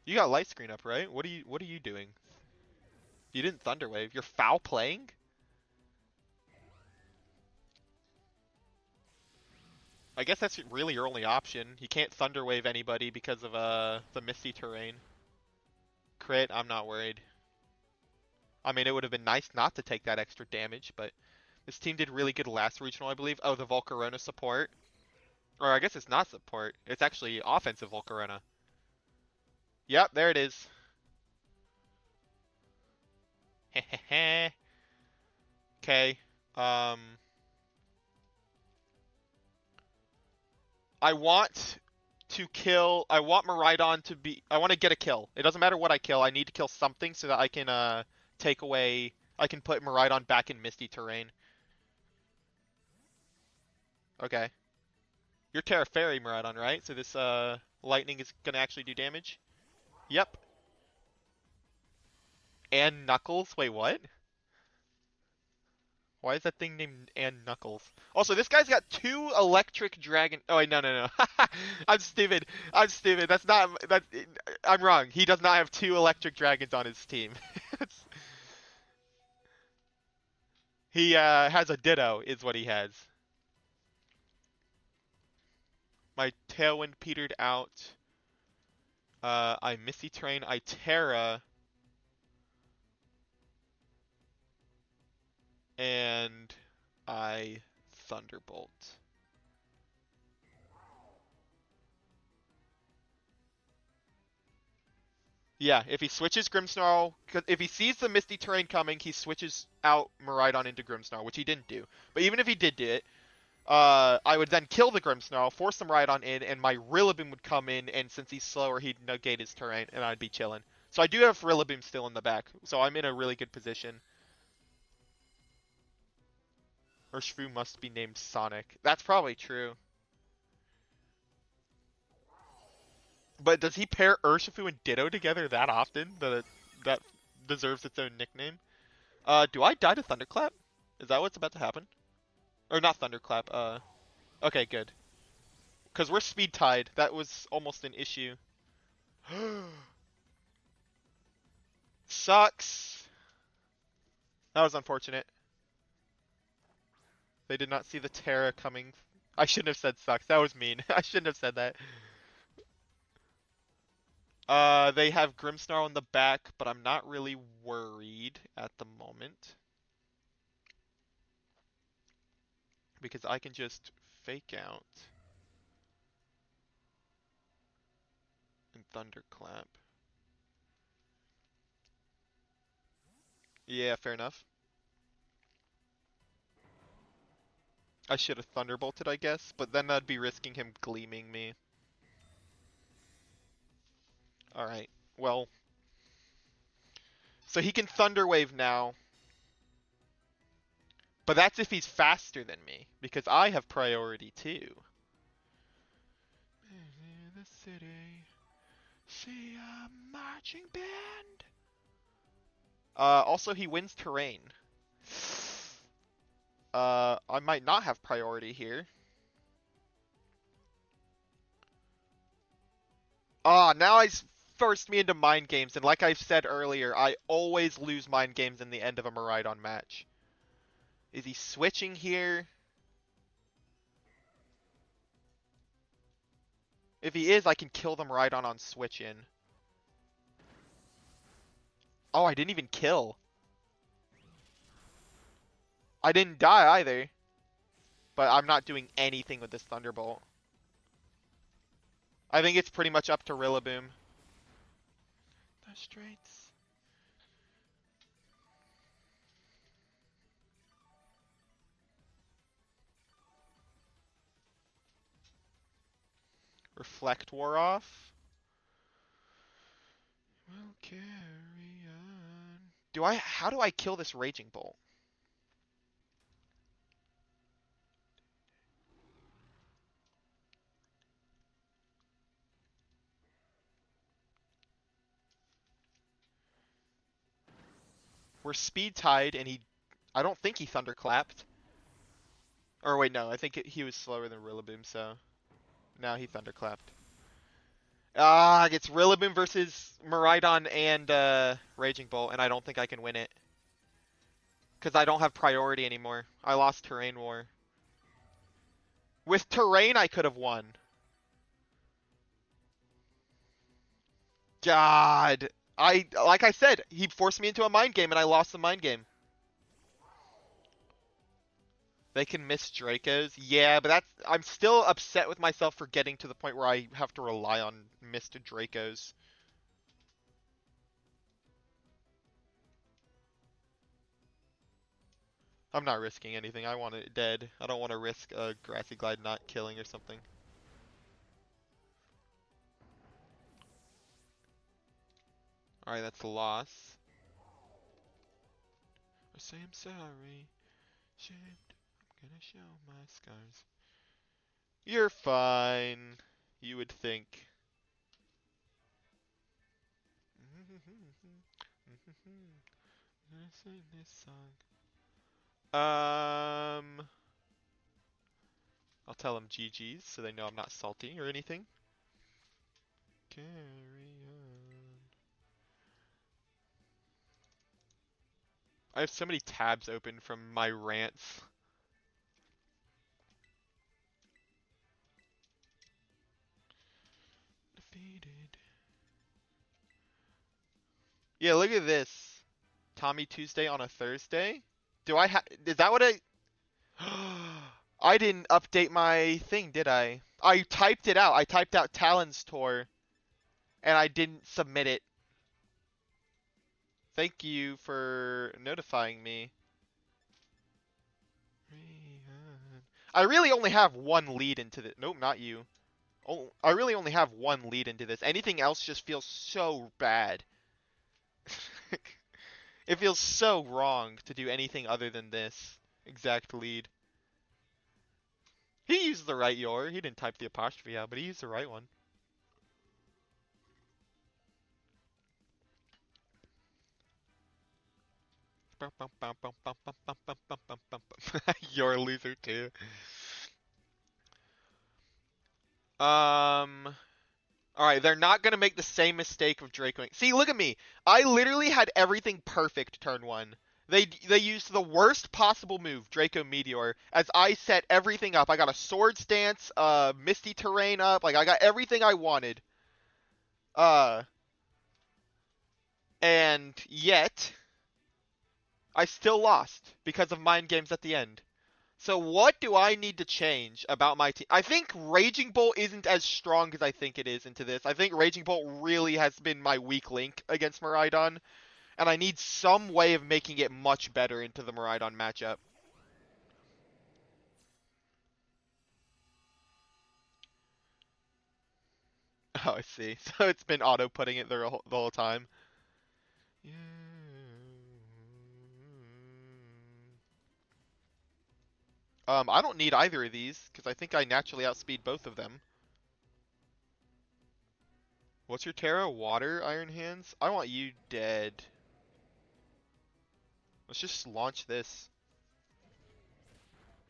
A: You got light screen up, right? What are you doing? You didn't Thunderwave. You're foul playing? I guess that's really your only option. You can't Thunderwave anybody because of the Misty Terrain. Crit, I'm not worried. I mean, it would have been nice not to take that extra damage, but this team did really good last regional, I believe. Oh, the Volcarona support. Or I guess it's not support. It's actually offensive Volcarona. Yep, there it is. Hehehe. Okay. I want to kill. I want Miraidon to be. I want to get a kill. It doesn't matter what I kill. I need to kill something so that I can take away. I can put Miraidon back in Misty Terrain. Okay. You're Terra Fairy Miraidon, right? So this lightning is gonna actually do damage. Yep. And Knuckles. Wait, what? Why is that thing named and Knuckles? Also, this guy's got 2 electric dragon. Oh wait, no. I'm stupid. I'm stupid. That's not. I'm wrong. He does not have 2 electric dragons on his team. He has a Ditto, is what he has. My Tailwind petered out. I Misty Train, I Terra, and I Thunderbolt. Yeah, if he switches Grimmsnarl, if he sees the Misty Terrain coming, he switches out Miraidon into Grimmsnarl, which he didn't do. But even if he did do it, I would then kill the Grimmsnarl, force the Miraidon in, and my Rillaboom would come in, and since he's slower, he'd negate his terrain, and I'd be chilling. So I do have Rillaboom still in the back, so I'm in a really good position. Urshifu must be named Sonic. That's probably true. But does he pair Urshifu and Ditto together that often that deserves its own nickname? Do I die to Thunderclap? Is that what's about to happen? Or not Thunderclap, okay, good. Because we're speed tied. That was almost an issue. Sucks. That was unfortunate. They did not see the Terra coming. I shouldn't have said sucks. That was mean. I shouldn't have said that. They have Grimmsnarl in the back, but I'm not really worried at the moment. Because I can just fake out and Thunderclap. Yeah, fair enough. I should have Thunderbolted, I guess, but then I'd be risking him gleaming me. Alright, well. So he can Thunder Wave now. But that's if he's faster than me, because I have priority too. The city, see a marching band. Also he wins terrain. I might not have priority here. Now he's forced me into mind games, and like I've said earlier, I always lose mind games in the end of a Miraidon match. Is he switching here? If he is, I can kill the Miraidon on switch in. Oh, I didn't even kill. I didn't die either. But I'm not doing anything with this Thunderbolt. I think it's pretty much up to Rillaboom. The straights. Reflect wore off. We'll carry on. How do I kill this Raging Bolt? We're speed tied and I don't think he thunderclapped. Or wait, no, I think he was slower than Rillaboom, so now he thunderclapped. It's Rillaboom versus Miraidon and Raging Bolt, and I don't think I can win it. Because I don't have priority anymore. I lost Terrain War. With Terrain, I could have won. God. Like I said, he forced me into a mind game, and I lost the mind game. They can miss Dracos. Yeah, but I'm still upset with myself for getting to the point where I have to rely on missed Dracos. I'm not risking anything. I want it dead. I don't want to risk a Grassy Glide not killing or something. Alright, that's a loss. I say I'm sorry. Shit, I'm gonna show my scars. You're fine. You would think. Sing this song. I'll tell them GG's so they know I'm not salty or anything. Carry on. I have so many tabs open from my rants. Defeated. Yeah, look at this. Tommy Tuesday on a Thursday? Is that what I... I didn't update my thing, did I? I typed it out. I typed out Talon's tour, and I didn't submit it. Thank you for notifying me. I really only have one lead into this. Nope, not you. Oh, I really only have one lead into this. Anything else just feels so bad. It feels so wrong to do anything other than this exact lead. He used the right your. He didn't type the apostrophe out, but he used the right one. You're a loser too. Alright, they're not gonna make the same mistake of Dracoing. See, look at me. I literally had everything perfect turn one. They used the worst possible move, Draco Meteor, as I set everything up. I got a sword stance, misty terrain up, like I got everything I wanted. Uh, and yet I still lost because of mind games at the end. So what do I need to change about my team? I think Raging Bolt isn't as strong as I think it is into this. I think Raging Bolt really has been my weak link against Miraidon, and I need some way of making it much better into the Miraidon matchup. Oh, I see. So it's been auto-putting it the whole time. I don't need either of these, because I think I naturally outspeed both of them. What's your Terra? Water, Iron Hands? I want you dead. Let's just launch this.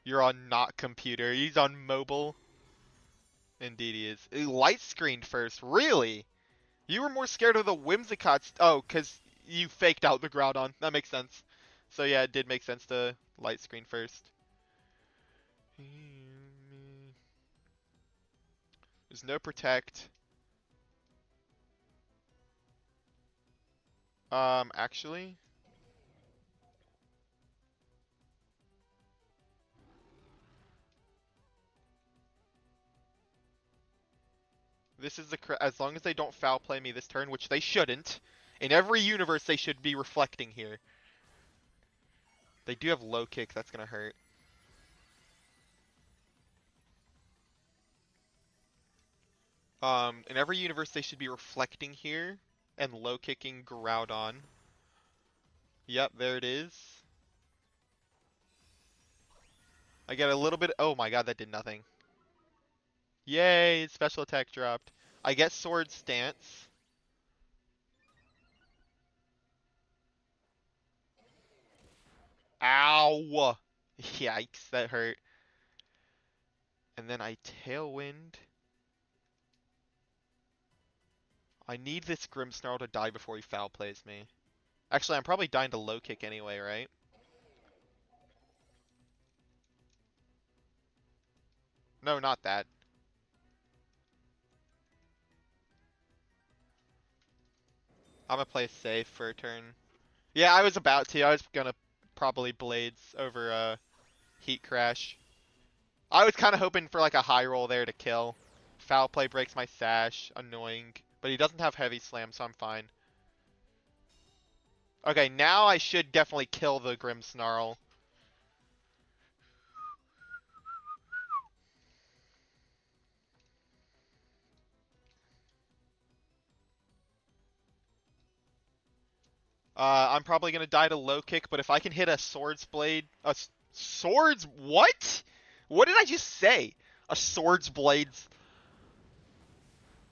A: You're on not computer. He's on mobile. Indeed he is. Light screened first. Really? You were more scared of the Whimsicots. Oh, because you faked out the Groudon. That makes sense. So yeah, it did make sense to light screen first. There's no protect. Actually, this is as long as they don't foul play me this turn, which they shouldn't. In every universe, they should be reflecting here. They do have low kick. That's gonna hurt. In every universe, they should be reflecting here and low kicking Groudon. Yep, there it is. I get a little bit. Oh my god, that did nothing. Yay, special attack dropped. I get sword stance. Ow! Yikes, that hurt. And then I tailwind. I need this Grimmsnarl to die before he foul plays me. Actually, I'm probably dying to low kick anyway, right? No, not that. I'm gonna play safe for a turn. Yeah, I was about to. I was gonna probably Blades over Heat Crash. I was kind of hoping for like a high roll there to kill. Foul play breaks my sash. Annoying. But he doesn't have heavy slam, so I'm fine. Okay, now I should definitely kill the Grimmsnarl. I'm probably gonna die to low kick, but if I can hit a Swords Blade... Swords... What? What did I just say? A Swords Blades...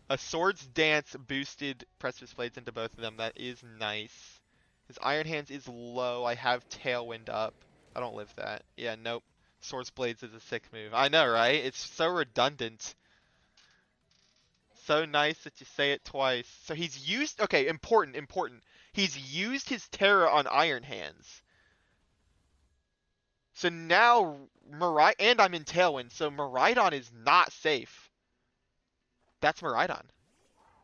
A: A Swords Dance boosted Precipice Blades into both of them. That is nice. His Iron Hands is low. I have Tailwind up. I don't live that. Yeah, nope. Swords Blades is a sick move. I know, right? It's so redundant. So nice that you say it twice. So he's used... Okay, important. He's used his Terra on Iron Hands. So now, and I'm in Tailwind, so Miraidon is not safe. That's Miraidon.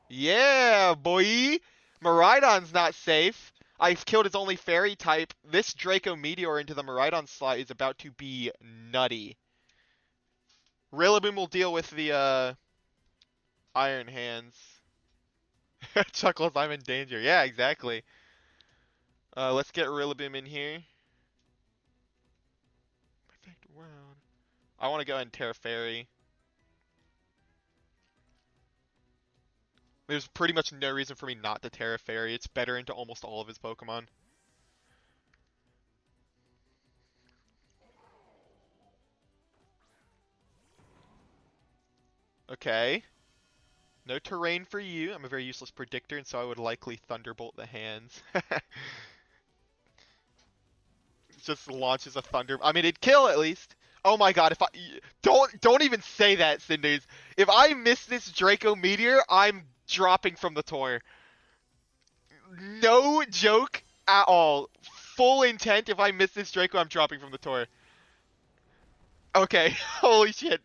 A: Yeah, boy! Miraidon's not safe. I've killed his only fairy type. This Draco Meteor into the Miraidon slot is about to be nutty. Rillaboom will deal with the Iron Hands. Chuckles, I'm in danger. Yeah, exactly. Let's get Rillaboom in here. Perfect world. I want to go and Terra Fairy. There's pretty much no reason for me not to Terra Fairy. It's better into almost all of his Pokemon. Okay. No terrain for you. I'm a very useless predictor, and so I would likely Thunderbolt the hands. Just launches a thunder. I mean, it'd kill at least. Oh my god! If I don't even say that, Cinders. If I miss this Draco Meteor, I'm dropping from the tour. No joke at all. Full intent. If I miss this Draco, I'm dropping from the tour. Okay. Holy shit.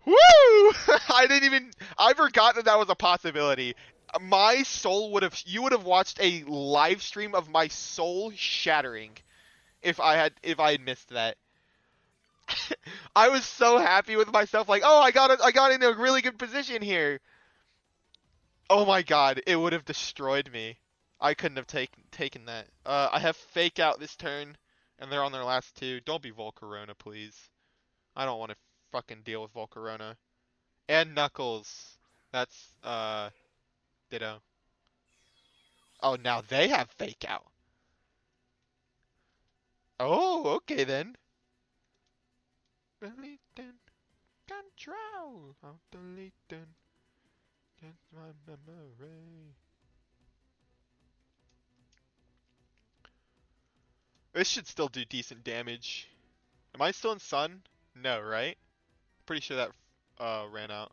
A: Woo! I didn't even. I forgot that that was a possibility. My soul would have. You would have watched a live stream of my soul shattering if I had missed that. I was so happy with myself, like, oh, I got in a really good position here. Oh my god, it would have destroyed me. I couldn't have taken that. I have Fake Out this turn, and they're on their last two. Don't be Volcarona, please. I don't want to fucking deal with Volcarona. And Knuckles. That's, Ditto. Oh, now they have Fake Out. Oh, okay then. Deleting control. I'm deleting. That's my memory. This should still do decent damage. Am I still in Sun? No, right? Pretty sure that ran out.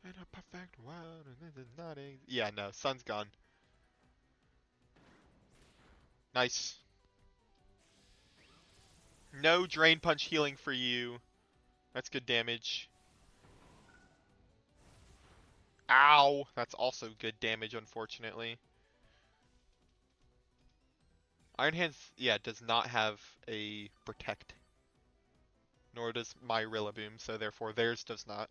A: In a perfect world, and this is not yeah, no, Sun's gone. Nice. No Drain Punch healing for you. That's good damage. Ow! That's also good damage, unfortunately. Iron Hands, yeah, does not have a Protect. Nor does my Rillaboom, so therefore theirs does not.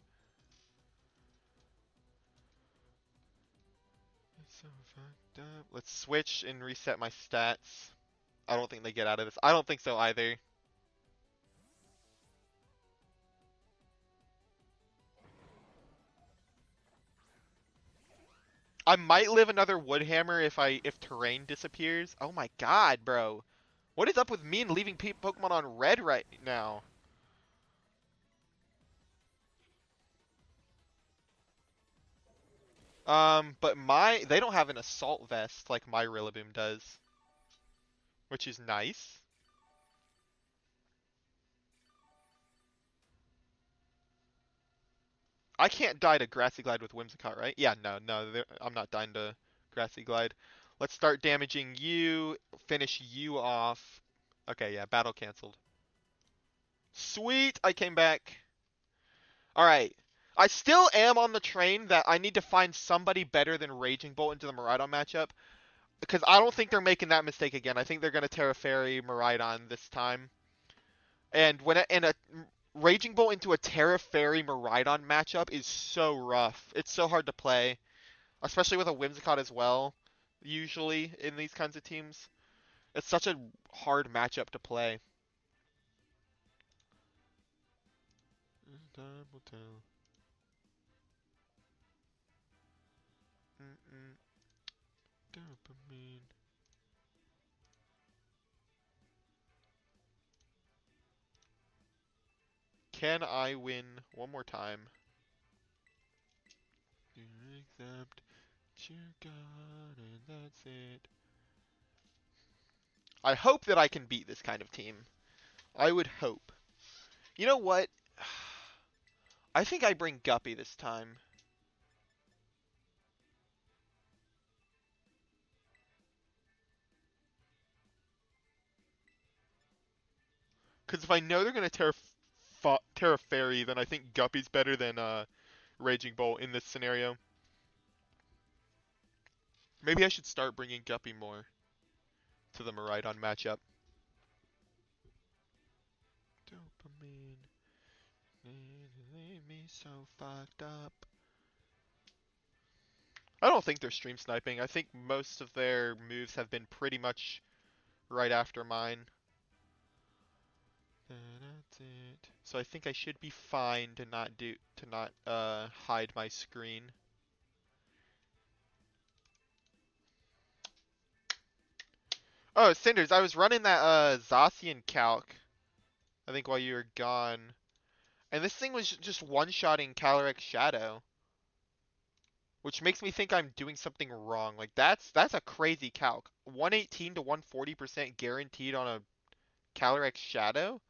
A: So fucked up. Let's switch and reset my stats. I don't think they get out of this. I don't think so either. I might live another Woodhammer if terrain disappears. Oh my god, bro. What is up with me and leaving Pokemon on red right now? But they don't have an assault vest like my Rillaboom does, which is nice. I can't die to Grassy Glide with Whimsicott, right? Yeah, no, I'm not dying to Grassy Glide. Let's start damaging you, finish you off. Okay, yeah, battle canceled. Sweet, I came back. Alright. I still am on the train that I need to find somebody better than Raging Bolt into the Miraidon matchup. Because I don't think they're making that mistake again. I think they're going to Terra Fairy Miraidon this time. And a Raging Bolt into a Terra Fairy Miraidon matchup is so rough. It's so hard to play. Especially with a Whimsicott as well, usually, in these kinds of teams. It's such a hard matchup to play. Time will tell. Dopamine. Can I win one more time? You accept you got and that's it. I hope that I can beat this kind of team. I would hope. You know what? I think I bring Guppy this time. Because if I know they're going to Terra Fairy, then I think Guppy's better than Raging Bolt in this scenario. Maybe I should start bringing Guppy more to the Miraidon matchup. Dopamine. Leave me so fucked up. I don't think they're stream sniping. I think most of their moves have been pretty much right after mine. That's it. So I think I should be fine to not hide my screen. Oh, Cinders, I was running that Zacian calc, I think while you were gone. And this thing was just one-shotting Calyrex Shadow. Which makes me think I'm doing something wrong. Like that's a crazy calc. 118 to 140% guaranteed on a Calyrex Shadow?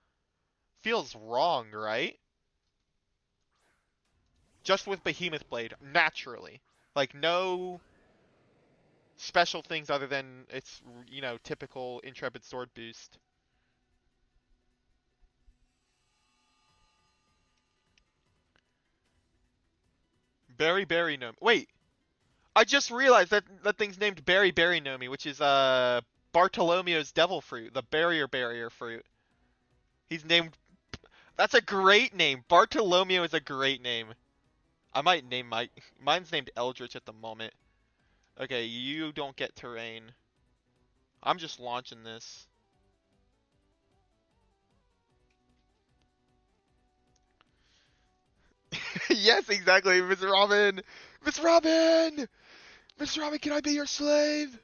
A: Feels wrong, right? Just with Behemoth Blade, naturally. Like no special things other than its, typical Intrepid Sword boost. Berry Berry Nomi. Wait, I just realized that thing's named Berry Berry Nomi, which is Bartolomeo's Devil Fruit, the barrier fruit. He's named. That's a great name. Bartolomeo is a great name. I might name mine's named Eldritch at the moment. Okay, you don't get terrain. I'm just launching this. Yes, exactly, Miss Robin. Miss Robin. Miss Robin, can I be your slave?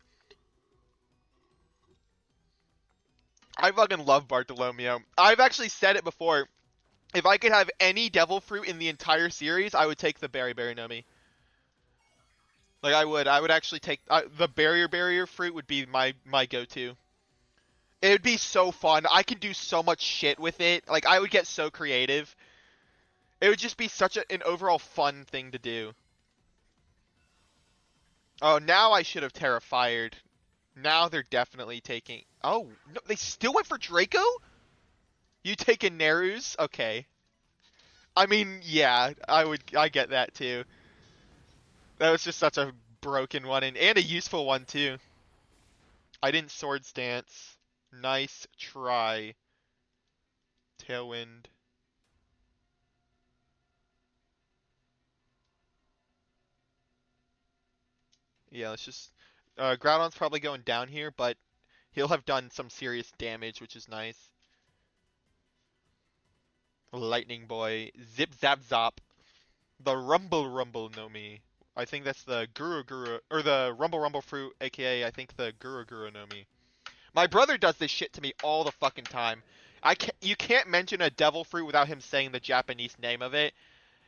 A: I fucking love Bartolomeo. I've actually said it before. If I could have any devil fruit in the entire series, I would take the Berry Berry Nomi. Like I would actually take the barrier fruit would be my go-to. It would be so fun. I could do so much shit with it. Like I would get so creative. It would just be such an overall fun thing to do. Oh, now I should have Terrafired. Now they're definitely taking. Oh no, they still went for Draco. You taking Nerus? Okay. I mean, yeah, I get that too. That was just such a broken one and a useful one too. I didn't Swords Dance. Nice try. Tailwind. Yeah, let's just. Groudon's probably going down here, but he'll have done some serious damage, which is nice. Lightning Boy. Zip Zap Zop. The Rumble Nomi. I think that's the Guru, or the Rumble Fruit, aka I think the Guru Nomi. My brother does this shit to me all the fucking time. You can't mention a devil fruit without him saying the Japanese name of it.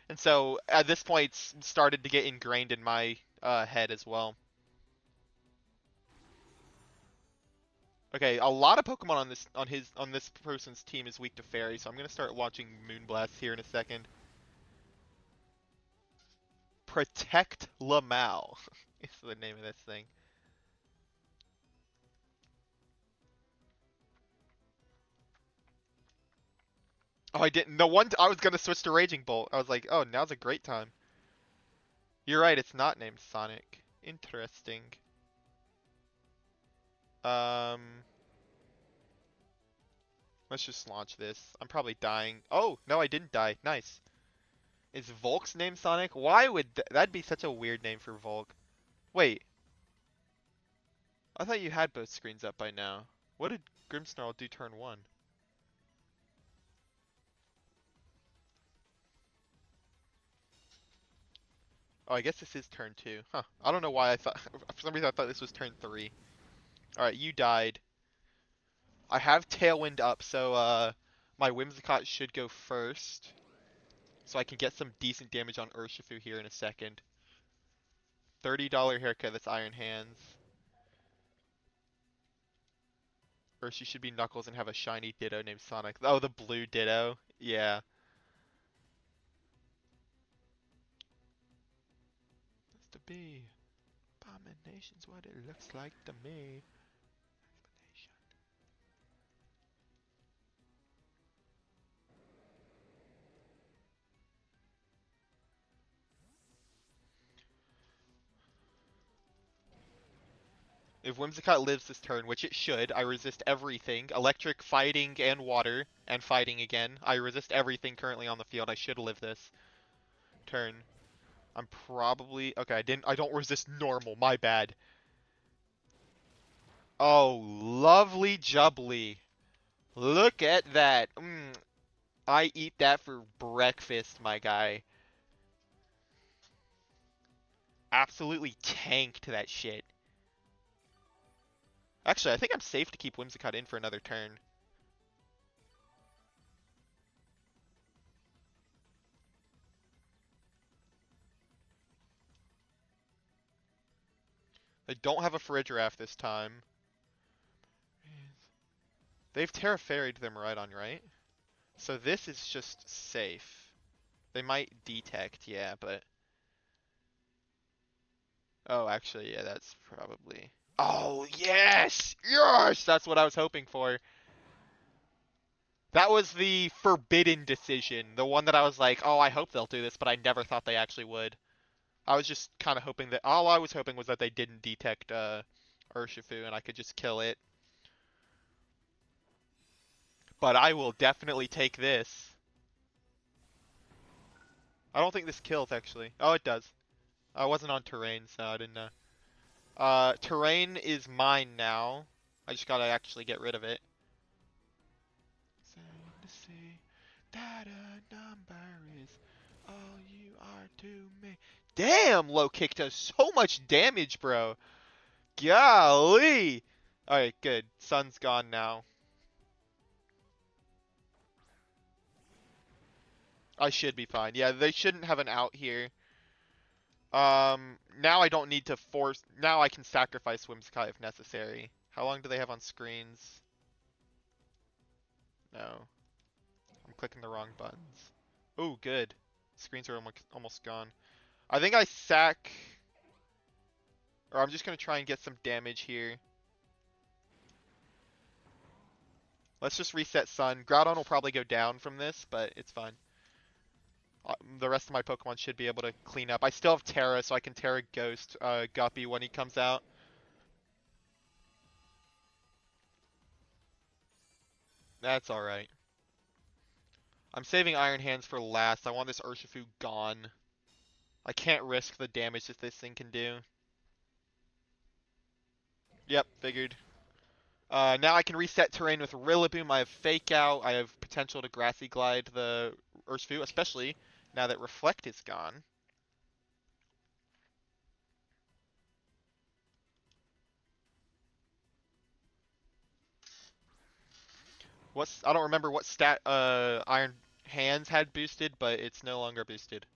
A: And so at this point it's started to get ingrained in my head as well. Okay, a lot of Pokemon on this person's team is weak to Fairy, so I'm gonna start launching Moonblast here in a second. Protect Lamau is the name of this thing. Oh, I didn't. I was gonna switch to Raging Bolt. I was like, oh, now's a great time. You're right. It's not named Sonic. Interesting. Um, let's just launch this. I'm probably dying. Oh no, I didn't die. Nice. Is Volk's name Sonic? Why would that'd be such a weird name for Volk? Wait, I thought you had both screens up by now. What did Grimmsnarl do turn one? Oh, I guess this is turn two. Huh. I don't know why I thought. For some reason, I thought this was turn three. All right, you died. I have Tailwind up, so my Whimsicott should go first, so I can get some decent damage on Urshifu here in a second. $30 haircut. That's Iron Hands. Urshifu should be Knuckles and have a shiny Ditto named Sonic. Oh, the blue Ditto. Yeah. That's to be. Abomination's what it looks like to me. If Whimsicott lives this turn, which it should, I resist everything. Electric, fighting, and water, and fighting again. I resist everything currently on the field. I should live this turn. I'm probably... Okay, I don't resist normal. My bad. Oh, lovely jubbly. Look at that. I eat that for breakfast, my guy. Absolutely tanked that shit. Actually, I think I'm safe to keep Whimsicott in for another turn. They don't have a Farigiraf this time. They've Terra Fairy'd them right on, right? So this is just safe. They might detect, yeah, but... Oh, actually, yeah, that's probably... Oh, yes! Yes! That's what I was hoping for. That was the forbidden decision. The one that I was like, oh, I hope they'll do this, but I never thought they actually would. I was just kind of hoping that... All I was hoping was that they didn't detect Urshifu and I could just kill it. But I will definitely take this. I don't think this kills, actually. Oh, it does. I wasn't on terrain, so I didn't know. Terrain is mine now. I just gotta actually get rid of it. To see that a number is all you are to me. Damn, low kick does so much damage, bro. Golly. Alright, good. Sun's gone now. I should be fine. Yeah, they shouldn't have an out here. Now I don't need to force... Now I can sacrifice Whimsicott if necessary. How long do they have on screens? No. I'm clicking the wrong buttons. Oh, good. Screens are almost gone. I think I sack... Or I'm just going to try and get some damage here. Let's just reset Sun. Groudon will probably go down from this, but it's fine. The rest of my Pokemon should be able to clean up. I still have Terra, so I can Terra Ghost Guppy when he comes out. That's alright. I'm saving Iron Hands for last. I want this Urshifu gone. I can't risk the damage that this thing can do. Yep, figured. Now I can reset terrain with Rillaboom. I have Fake Out. I have potential to Grassy Glide the Urshifu, especially now that Reflect is gone. I don't remember what stat Iron Hands had boosted, but it's no longer boosted.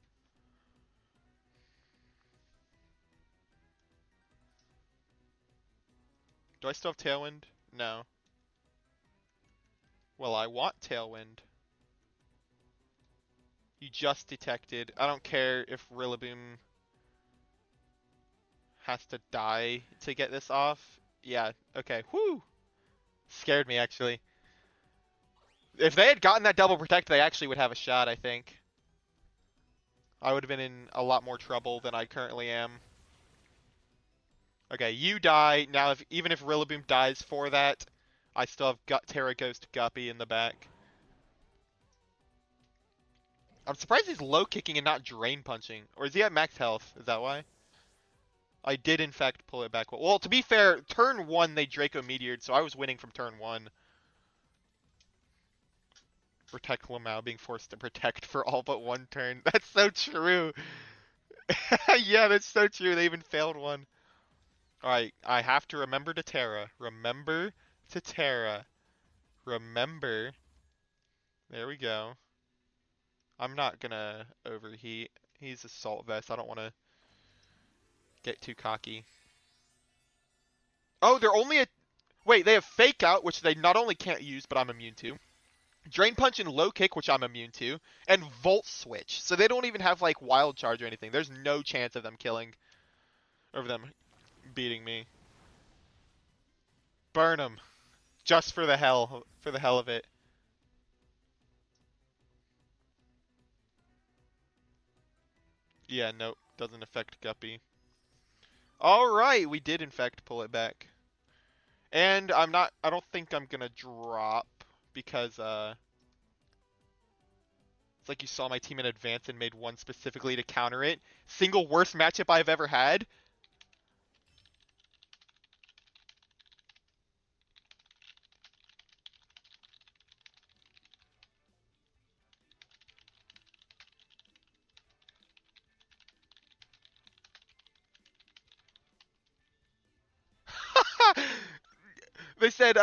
A: Do I still have Tailwind? No. Well, I want Tailwind. You just detected. I don't care if Rillaboom has to die to get this off. Yeah, okay. Whoo! Scared me, actually. If they had gotten that double protect, they actually would have a shot, I think. I would have been in a lot more trouble than I currently am. Okay, you die. Now, even if Rillaboom dies for that, I still have Terra Ghost Guppy in the back. I'm surprised he's low kicking and not drain punching. Or is he at max health? Is that why? I did, in fact, pull it back. Well, to be fair, turn 1 they Draco Meteored, so I was winning from turn 1. Protect Lamau being forced to protect for all but one turn. That's so true. Yeah, that's so true. They even failed one. Alright, I have to remember to Terra. Remember to Terra. Remember. There we go. I'm not gonna overheat. He's Assault Vest. I don't want to get too cocky. Oh, they're only a... Wait, they have Fake Out, which they not only can't use, but I'm immune to. Drain Punch and Low Kick, which I'm immune to. And Volt Switch. So they don't even have, like, Wild Charge or anything. There's no chance of them killing... Of them beating me. Burn them. Just for the hell of it. Yeah, nope. Doesn't affect Guppy. Alright, we did in fact pull it back. And I don't think I'm gonna drop because it's like you saw my team in advance and made one specifically to counter it. Single worst matchup I've ever had. They said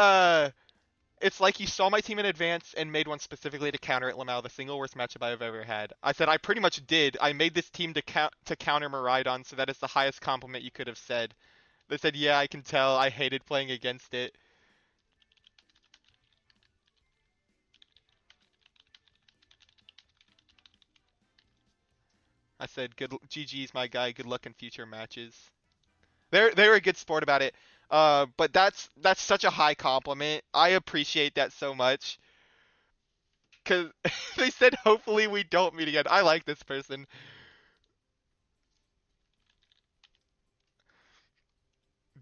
A: it's like you saw my team in advance and made one specifically to counter it, Lamau, the single worst matchup I've ever had. I said I pretty much did. I made this team to counter Miraidon, so that is the highest compliment you could have said. They said, yeah, I can tell. I hated playing against it. I said, good GG's my guy. Good luck in future matches. They were a good sport about it. But that's such a high compliment. I appreciate that so much. Cause they said hopefully we don't meet again. I like this person.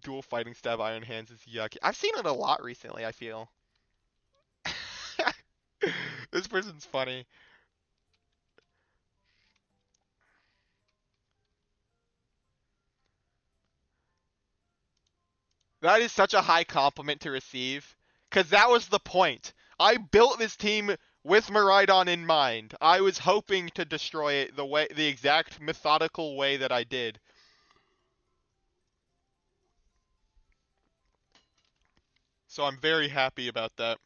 A: Dual fighting stab iron hands is yucky. I've seen it a lot recently, I feel. This person's funny. That is such a high compliment to receive. Cause that was the point. I built this team with Miraidon in mind. I was hoping to destroy it the exact methodical way that I did. So I'm very happy about that.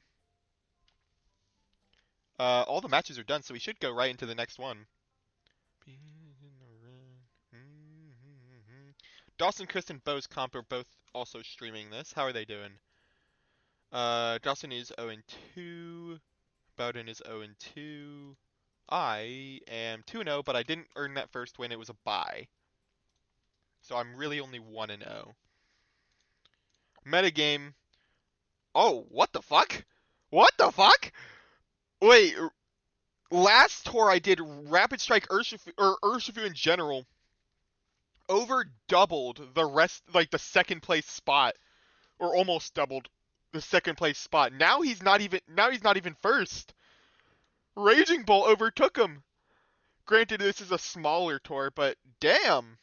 A: All the matches are done, so we should go right into the next one. Dawson, Chris, and Bo's comp are both also streaming this. How are they doing? Dawson is 0 and 2. Bowden is 0 and 2. I am 2 and 0, but I didn't earn that first win. It was a bye. So I'm really only 1 and 0. Metagame. Oh, what the fuck? What the fuck? Wait, last tour I did Rapid Strike Urshifu in general over doubled the rest, like the second place spot, or almost doubled the second place spot. Now he's not even first. Raging Bull overtook him. Granted, this is a smaller tour, but damn,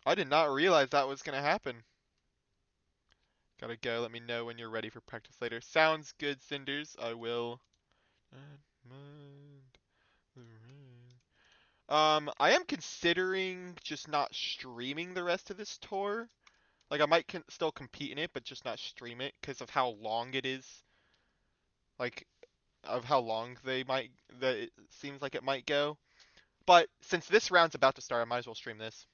A: I did not realize that was gonna happen. Gotta go. Let me know when you're ready for practice later. Sounds good, Cinders. I will. I am considering just not streaming the rest of this tour. Like, I might still compete in it, but just not stream it because of how long it is. Like, of how long that it seems like it might go. But since this round's about to start, I might as well stream this.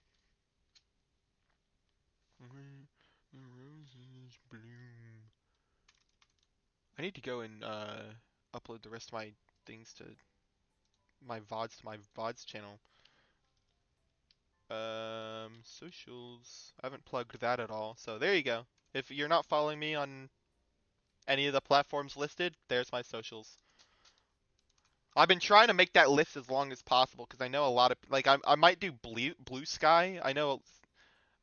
A: The roses bloom. I need to go and upload the rest of my things to my VODs channel. Socials. I haven't plugged that at all. So there you go. If you're not following me on any of the platforms listed, there's my socials. I've been trying to make that list as long as possible because I know a lot of I might do Blue Sky. I know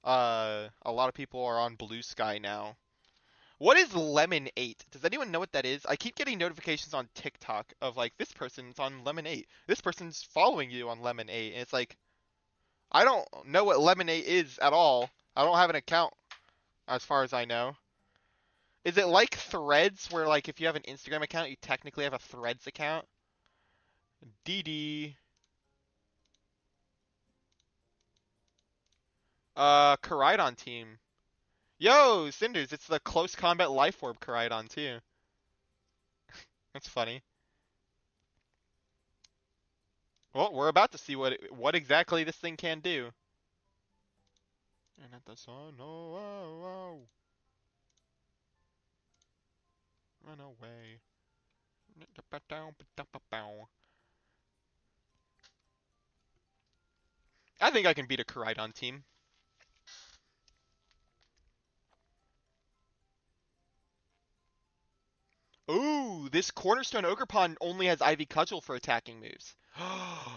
A: a lot of people are on Blue Sky now. What is Lemon 8? Does anyone know what that is? I keep getting notifications on TikTok of like this person's on Lemon 8. This person's following you on Lemon 8 and it's like I don't know what Lemon 8 is at all. I don't have an account as far as I know. Is it like Threads where like if you have an Instagram account, you technically have a Threads account? DD. Koraidon team. Yo, Cinders, it's the Close Combat Life Orb Koraidon too. That's funny. Well, we're about to see what exactly this thing can do. And at the sun, oh, oh, oh. Run away. I think I can beat a Koraidon team. Ooh, this Cornerstone Ogerpon only has Ivy Cudgel for attacking moves.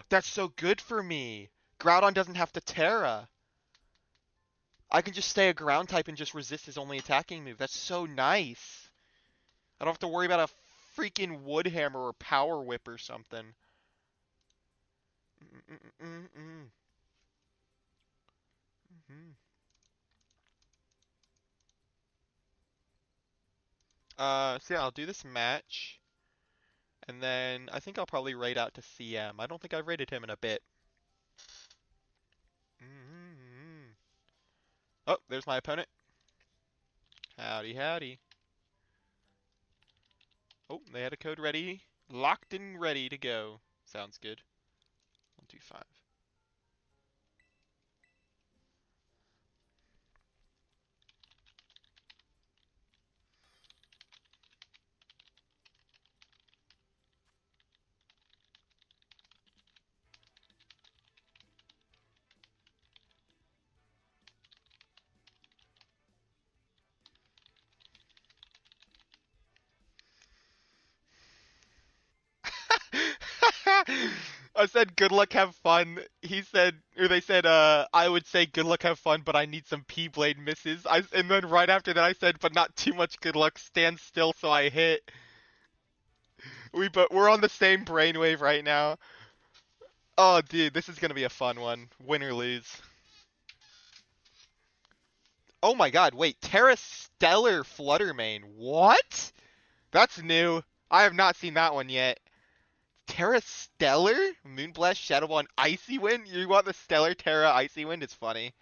A: That's so good for me. Groudon doesn't have to Terra. I can just stay a ground type and just resist his only attacking move. That's so nice. I don't have to worry about a freaking wood hammer or power whip or something. So yeah, I'll do this match, and then I think I'll probably raid out to CM. I don't think I've raided him in a bit. Oh, there's my opponent. Howdy, howdy. Oh, they had a code ready. Locked and ready to go. Sounds good. 125. I said good luck, have fun. He said, or they said, I would say good luck, have fun, but I need some P-blade misses. And then right after that I said, but not too much good luck, stand still so I hit. We're on the same brainwave right now. Oh, dude, this is gonna be a fun one. Win or lose. Oh my god, wait, Terra Stellar Fluttermane. What? That's new. I have not seen that one yet. Terra Stellar? Moonblast, Shadow Ball, and Icy Wind? You want the Stellar Terra Icy Wind? It's funny.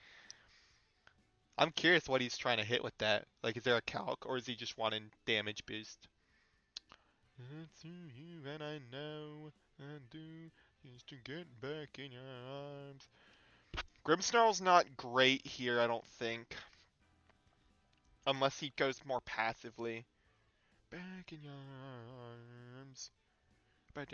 A: I'm curious what he's trying to hit with that. Like, is there a calc, or is he just wanting damage boost? It's you and I know I do just to get back in your arms. Grimmsnarl's not great here, I don't think. Unless he goes more passively. Back in your arms. Um,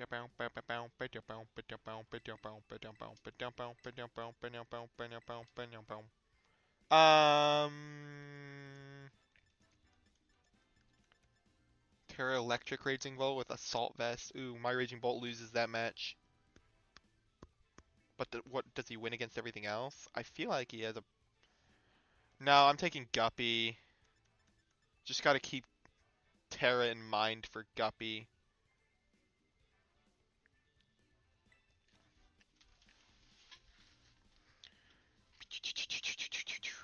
A: Terra Electric Raging Bolt with Assault Vest. Ooh, my Raging Bolt loses that match. But what does he win against everything else? I feel like he has a. No, I'm taking Guppy. Just gotta keep Terra in mind for Guppy.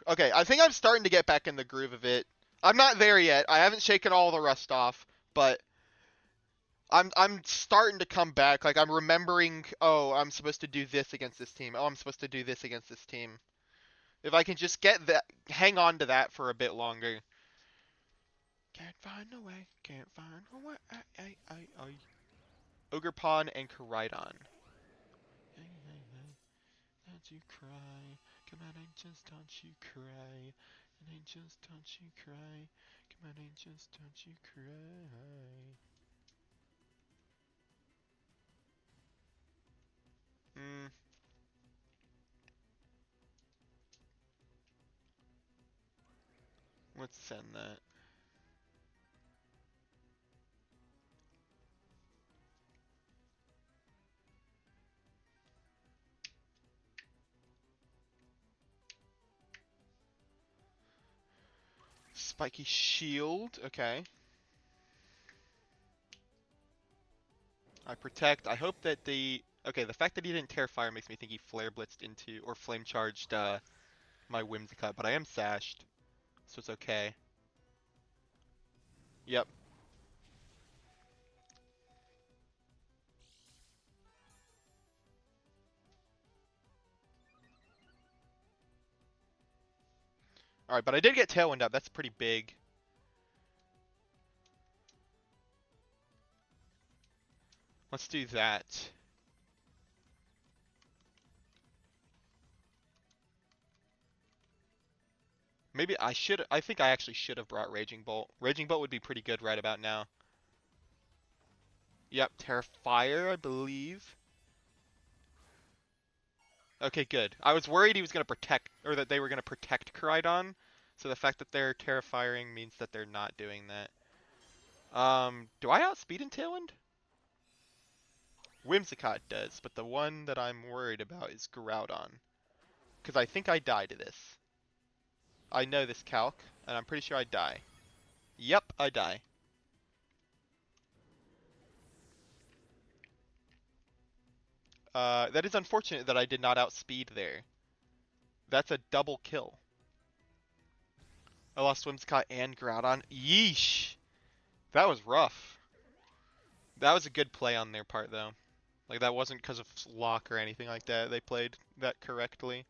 A: Okay, I think I'm starting to get back in the groove of it. I'm not there yet. I haven't shaken all the rust off, but I'm starting to come back. Like I'm remembering, oh, I'm supposed to do this against this team. Oh, I'm supposed to do this against this team. If I can just get that, hang on to that for a bit longer. Can't find a way. Can't find a way. Ogre Pawn and Koraidon. Don't you cry. Come on, angels, don't you cry. And angels, don't you cry. Come on, angels, don't you cry. Hmm. Let's send that. Spiky shield. Okay. I protect. I hope that the. Okay, the fact that he didn't Terrifier makes me think he Flare Blitzed into or Flame Charged my Whimsicott, but I am sashed, so it's okay. Yep. Alright, but I did get Tailwind up. That's pretty big. Let's do that. Maybe I should. I think I actually should have brought Raging Bolt. Raging Bolt would be pretty good right about now. Yep, Terrifier, I believe. Okay, good. I was worried he was going to protect, or that they were going to protect Koraidon. So the fact that they're Terrifying means that they're not doing that. Do I outspeed in Tailwind? Whimsicott does, but the one that I'm worried about is Groudon. Because I think I die to this. I know this calc, and I'm pretty sure I die. Yep, I die. That is unfortunate that I did not outspeed there. That's a double kill. I lost Whimsicott and Groudon. Yeesh! That was rough. That was a good play on their part, though. Like, that wasn't because of luck or anything like that. They played that correctly.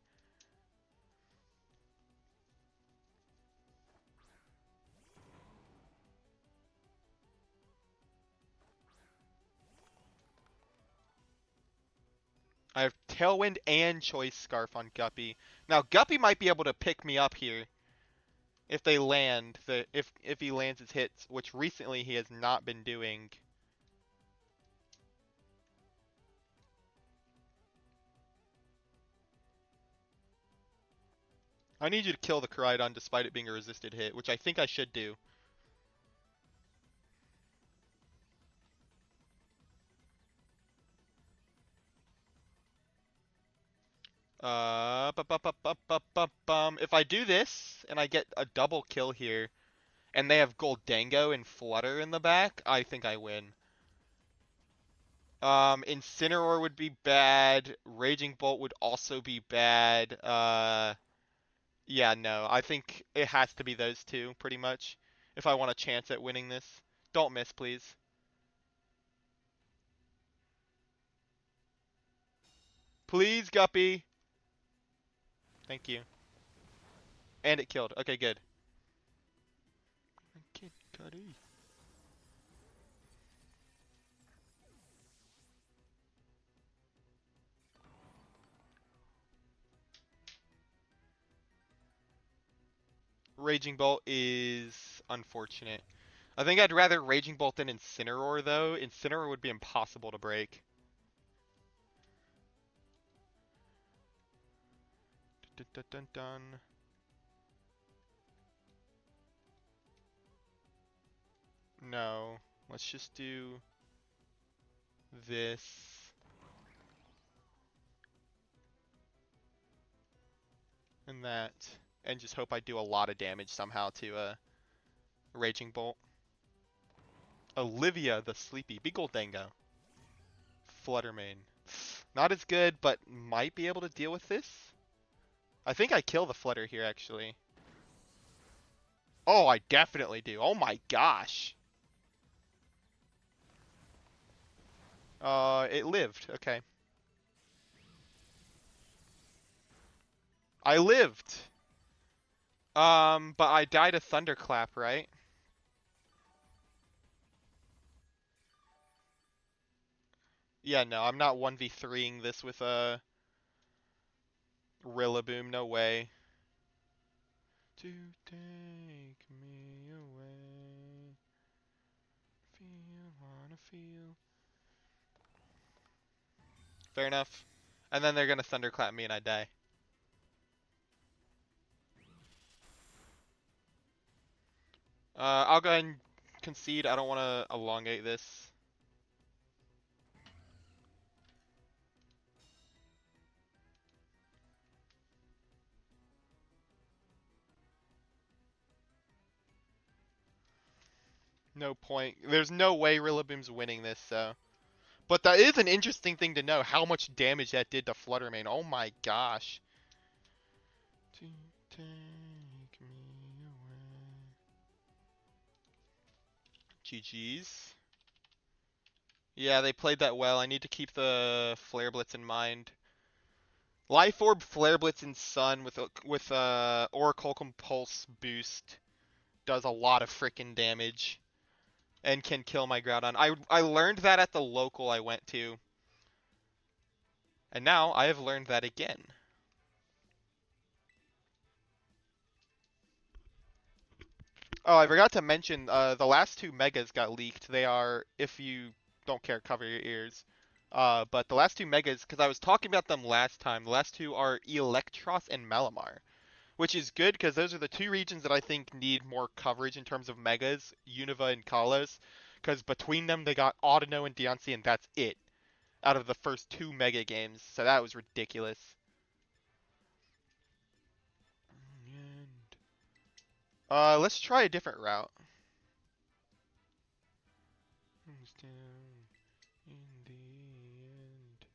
A: I have Tailwind and Choice Scarf on Guppy. Now, Guppy might be able to pick me up here if they land, if he lands his hits, which recently he has not been doing. I need you to kill the Koraidon despite it being a resisted hit, which I think I should do. If I do this and I get a double kill here, and they have Goldango and Flutter in the back, I think I win. Incineroar would be bad. Raging Bolt would also be bad. Yeah, no, I think it has to be those two, pretty much, if I want a chance at winning this. Don't miss, please. Please, Guppy. Thank you. And it killed. Okay, good. Kid Cudi. Raging Bolt is unfortunate. I think I'd rather Raging Bolt than Incineroar, though. Incineroar would be impossible to break. Dun, dun, dun, dun. No. Let's just do this. And that. And just hope I do a lot of damage somehow to Raging Bolt. Olivia the Sleepy. Big old Dango. Fluttermane. Not as good, but might be able to deal with this. I think I kill the Flutter here, actually. Oh, I definitely do. Oh my gosh. It lived. Okay. I lived. But I died a Thunderclap, right? Yeah, no, I'm not 1v3ing this with a Rillaboom, no way. To take me away. Feel, wanna feel. Fair enough. And then they're gonna Thunderclap me and I die. I'll go ahead and concede. I don't want to elongate this. No point. There's no way Rillaboom's winning this, so. But that is an interesting thing to know, how much damage that did to Fluttermane. Oh my gosh. To take me away. GG's. Yeah, they played that well. I need to keep the Flare Blitz in mind. Life Orb, Flare Blitz, and Sun with Orichalcum Pulse boost does a lot of freaking damage and can kill my Groudon. I learned that at the local I went to, and now I have learned that again. Oh, I forgot to mention, the last two Megas got leaked. They are, if you don't care, cover your ears. But the last two Megas, because I was talking about them last time, the last two are Electros and Malamar, which is good because those are the two regions that I think need more coverage in terms of Megas, Unova and Kalos, because between them they got Audino and Deontay, and that's it out of the first two Mega games, so that was ridiculous. Let's try a different route. Down in the end.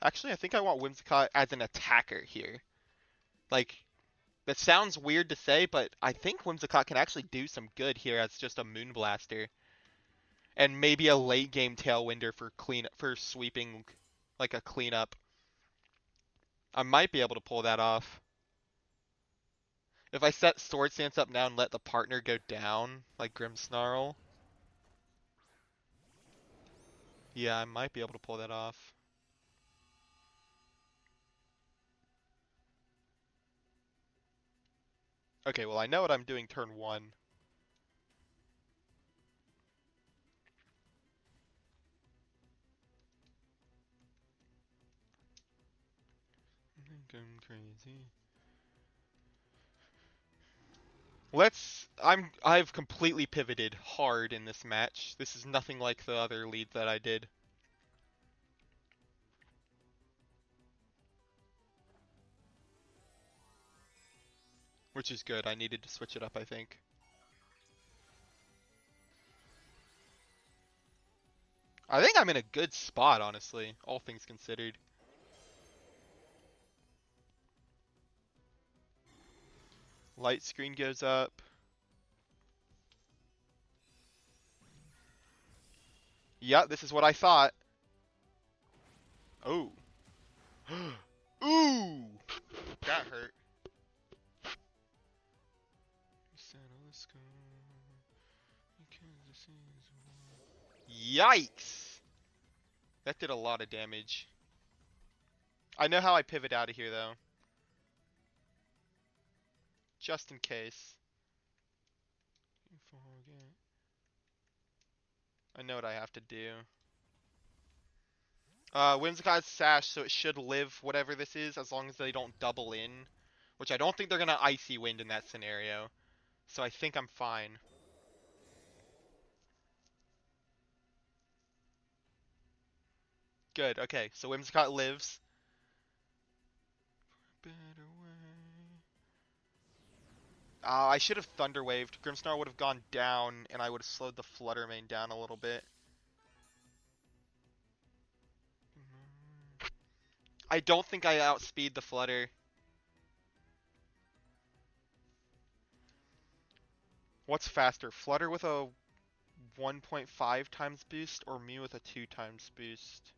A: Actually, I think I want Whimsicott as an attacker here. Like, that sounds weird to say, but I think Whimsicott can actually do some good here as just a Moonblaster. And maybe a late game Tailwinder for sweeping like a cleanup. I might be able to pull that off. If I set Sword Stance up now and let the partner go down, like Grimmsnarl, yeah, I might be able to pull that off. Okay, well I know what I'm doing turn 1. I think I'm crazy. I've completely pivoted hard in this match. This is nothing like the other lead that I did. Which is good. I needed to switch it up, I think. I think I'm in a good spot, honestly, all things considered. Light screen goes up. Yeah, this is what I thought. Oh. Ooh! That hurt. Yikes! That did a lot of damage. I know how I pivot out of here, though. Just in case. I know what I have to do. Whimsicott's Sash, so it should live whatever this is, as long as they don't double in. Which I don't think they're gonna Icy Wind in that scenario. So I think I'm fine. Good, okay, so Whimsicott lives. Better way. I should have Thunder Waved. Grimmsnarl would have gone down, and I would have slowed the Flutter Mane down a little bit. I don't think I outspeed the Flutter. What's faster, Flutter with a 1.5 times boost, or me with a 2 times boost?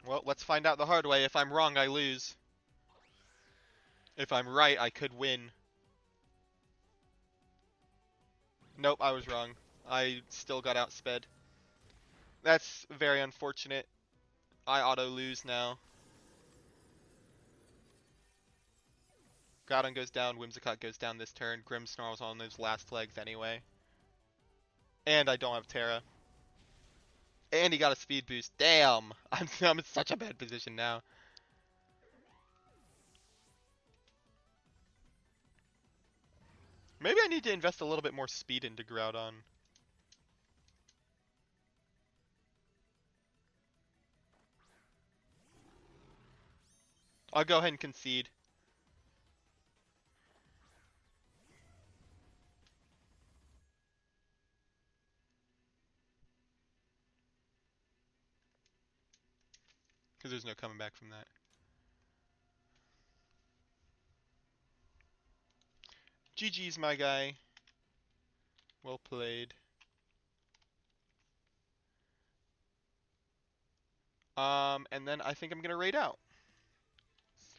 A: Well, let's find out the hard way. If I'm wrong, I lose. If I'm right, I could win. Nope, I was wrong. I still got outsped. That's very unfortunate. I auto-lose now. Groudon goes down, Whimsicott goes down this turn, Grimmsnarl's on those last legs anyway. And I don't have Terra. And he got a speed boost. Damn! I'm in such a bad position now. Maybe I need to invest a little bit more speed into Groudon. I'll go ahead and concede. Because there's no coming back from that. GG's, my guy. Well played. And then I think I'm gonna raid out.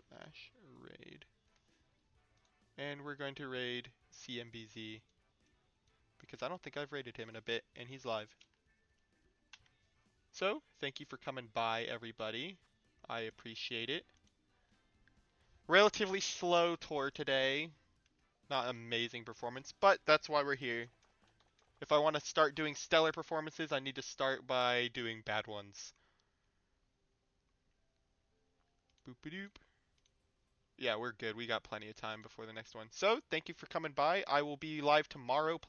A: Slash raid. And we're going to raid CMBZ. Because I don't think I've raided him in a bit, and he's live. So, thank you for coming by, everybody. I appreciate it. Relatively slow tour today. Not amazing performance, but that's why we're here. If I want to start doing stellar performances, I need to start by doing bad ones. Boop-a-doop. Yeah, we're good. We got plenty of time before the next one. So, thank you for coming by. I will be live tomorrow playing